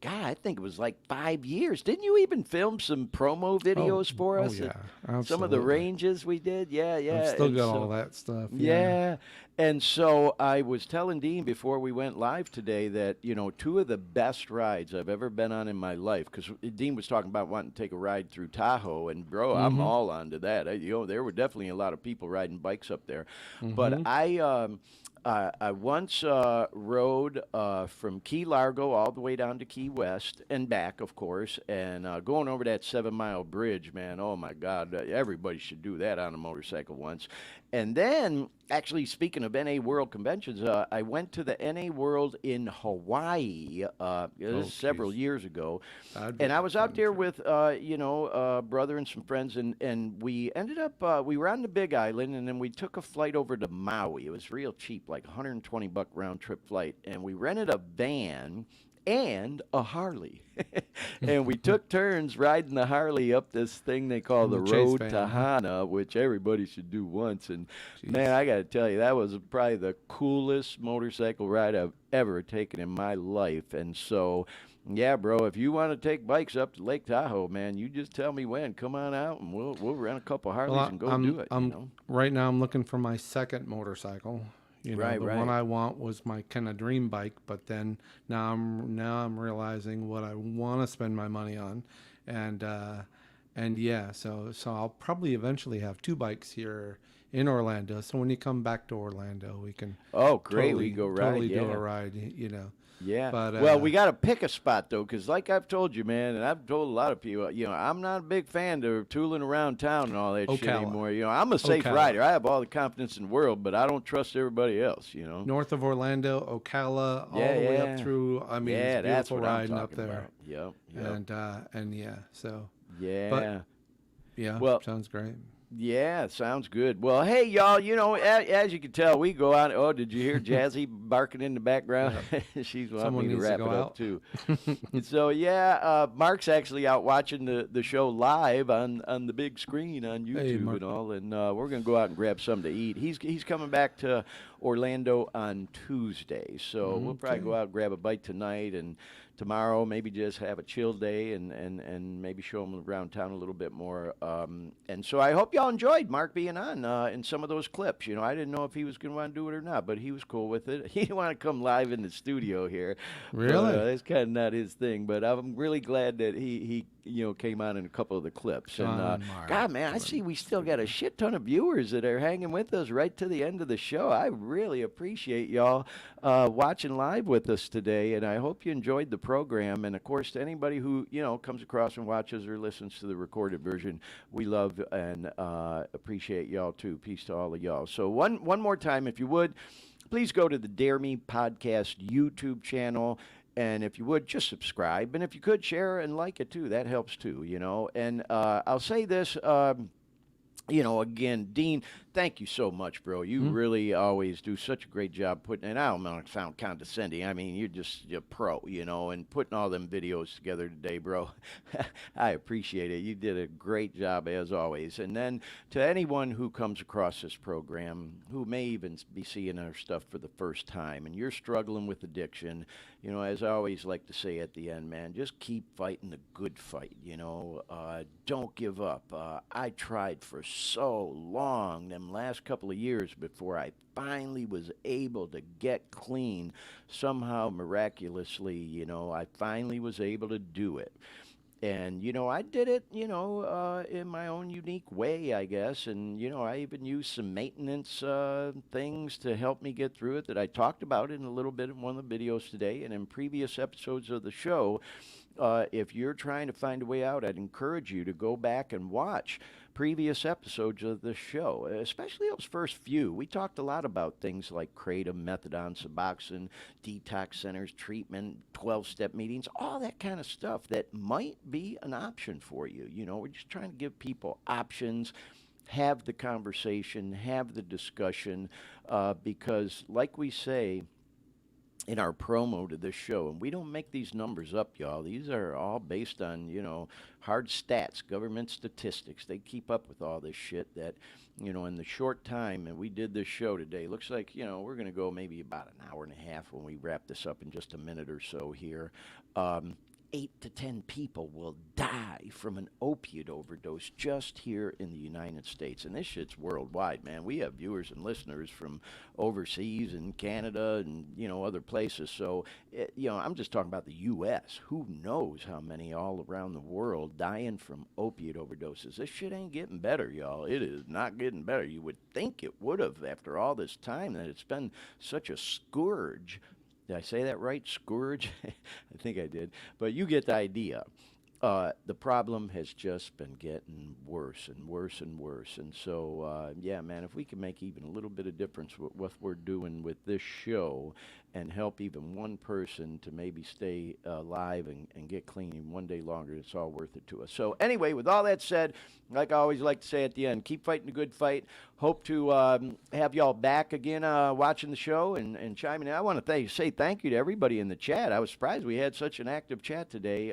God, I think it was like 5 years. Didn't you even film some promo videos for us? Oh, yeah. At some of the ranges we did? Yeah. I've still got all that stuff. Yeah. And so I was telling Dean before we went live today that, you know, two of the best rides I've ever been on in my life, because Dean was talking about wanting to take a ride through Tahoe, and, bro, I'm all onto that. You know, there were definitely a lot of people riding bikes up there. But I once rode from Key Largo all the way down to Key West and back, of course, and going over that 7-mile bridge, man, oh, my God, everybody should do that on a motorcycle once. And then Actually, speaking of NA World conventions, I went to the NA World in Hawaii this is several geez. years ago, That'd be and I a was out fun there trip. with brother and some friends, and we ended up we were on the Big Island, and then we took a flight over to Maui. It was real cheap, like $120 round trip flight, and we rented a van and a Harley. And we took turns riding the Harley up this thing they call the The chase Road van, to huh? Hana, which everybody should do once. And man, Jeez. I got to tell you, that was probably the coolest motorcycle ride I've ever taken in my life. And so, yeah, bro, if you want to take bikes up to Lake Tahoe, man, you just tell me when. Come on out, and we'll rent a couple Well, Harleys and go do it. You know. right now I'm looking for my second motorcycle. You know, Right, the right. one I want was my kind of dream bike, but then now I'm realizing what I want to spend my money on, and yeah, so I'll probably eventually have two bikes here in Orlando. So when you come back to Orlando, we can Oh, great, we go ride. totally do Yeah. a ride. You know, Yeah. but Well, we got to pick a spot though, because like I've told you, man, and I've told a lot of people, I'm not a big fan of tooling around town and all that shit Ocala. anymore. I'm a safe Ocala. rider. I have all the confidence in the world, but I don't trust everybody else. north of Orlando, Ocala, all Yeah, the way yeah. up through. I mean, Yeah, it's that's beautiful what I'm riding up talking there. about. Yep. And yeah, so Yeah. yeah, Well, sounds great. Yeah, sounds good. Well, hey, y'all, as you can tell, we go out. Oh, did you hear Jazzy barking in the background? She's wanting Someone me to needs to wrap go it up, out. too. And so, yeah, Mark's actually out watching the show live on the big screen on YouTube Mark. and all, and we're going to go out and grab something to eat. He's coming back to Orlando on Tuesday, so we'll probably Okay. go out and grab a bite tonight, and tomorrow maybe just have a chill day and maybe show them around town a little bit more. And so I hope y'all enjoyed Mark being on in some of those clips. I didn't know if he was going to want to do it or not, but he was cool with it. He didn't want to come live in the studio here. Really? But, that's kind of not his thing. But I'm really glad that he came on in a couple of the clips. And Mark. God, man, I see we still got a shit ton of viewers that are hanging with us right to the end of the show. I really appreciate y'all watching live with us today, and I hope you enjoyed the program. And of course, to anybody who comes across and watches or listens to the recorded version, we love and appreciate y'all too. Peace to all of y'all. So one more time, if you would, please go to the Dare Me Podcast YouTube channel. And if you would, just subscribe. And if you could, share and like it too. That helps too, And I'll say this, again, Dean, thank you so much, bro. You really always do such a great job putting, and I don't want to sound condescending. I mean, you're pro, and putting all them videos together today, bro. I appreciate it. You did a great job as always. And then to anyone who comes across this program, who may even be seeing our stuff for the first time, and you're struggling with addiction, as I always like to say at the end, man, just keep fighting the good fight, don't give up. I tried for so long them last couple of years before I finally was able to get clean. Somehow, miraculously, I finally was able to do it. And, I did it, in my own unique way, I guess. And, I even used some maintenance things to help me get through it that I talked about in a little bit in one of the videos today and in previous episodes of the show. If you're trying to find a way out, I'd encourage you to go back and watch previous episodes of the show, especially those first few. We talked a lot about things like kratom, methadone, Suboxone, detox centers, treatment, 12-step meetings, all that kind of stuff that might be an option for you. We're just trying to give people options, have the conversation, have the discussion, because like we say in our promo to this show, and we don't make these numbers up, y'all. These are all based on, hard stats, government statistics. They keep up with all this shit that, in the short time and we did this show today, looks like, we're going to go maybe about an hour and a half when we wrap this up in just a minute or so here. 8 to 10 people will die from an opiate overdose just here in the United States. And this shit's worldwide, man. We have viewers and listeners from overseas and Canada and, other places. So, I'm just talking about the U.S. Who knows how many all around the world dying from opiate overdoses. This shit ain't getting better, y'all. It is not getting better. You would think it would have after all this time that it's been such a scourge. Did I say that right? Scourge? I think I did. But you get the idea. the problem has just been getting worse and worse and worse. And so, yeah, man, if we can make even a little bit of difference with what we're doing with this show and help even one person to maybe stay alive and get clean even one day longer, it's all worth it to us. So anyway, with all that said, like I always like to say at the end, keep fighting the good fight. Hope to have y'all back again watching the show and chiming in. I want to say thank you to everybody in the chat. I was surprised we had such an active chat today,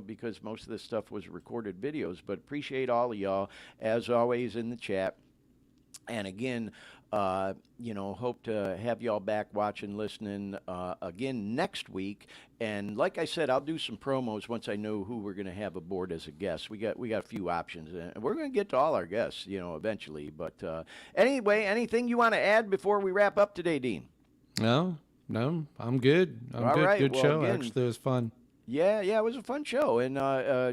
because most of this stuff was recorded videos, but appreciate all of y'all, as always, in the chat. And again, hope to have y'all back watching, listening again next week. And like I said, I'll do some promos once I know who we're going to have aboard as a guest. We got a few options, and we're going to get to all our guests, eventually. But anyway, anything you want to add before we wrap up today, Dean? No, I'm good. All good. right, Good well, show. again, Actually, it was fun. Yeah, it was a fun show. And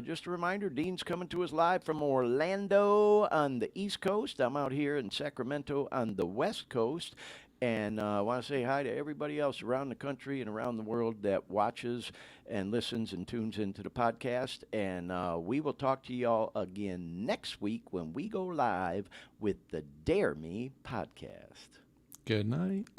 just a reminder, Dean's coming to us live from Orlando on the East Coast. I'm out here in Sacramento on the West Coast. And I want to say hi to everybody else around the country and around the world that watches and listens and tunes into the podcast. And we will talk to y'all again next week when we go live with the Dare Me podcast. Good night.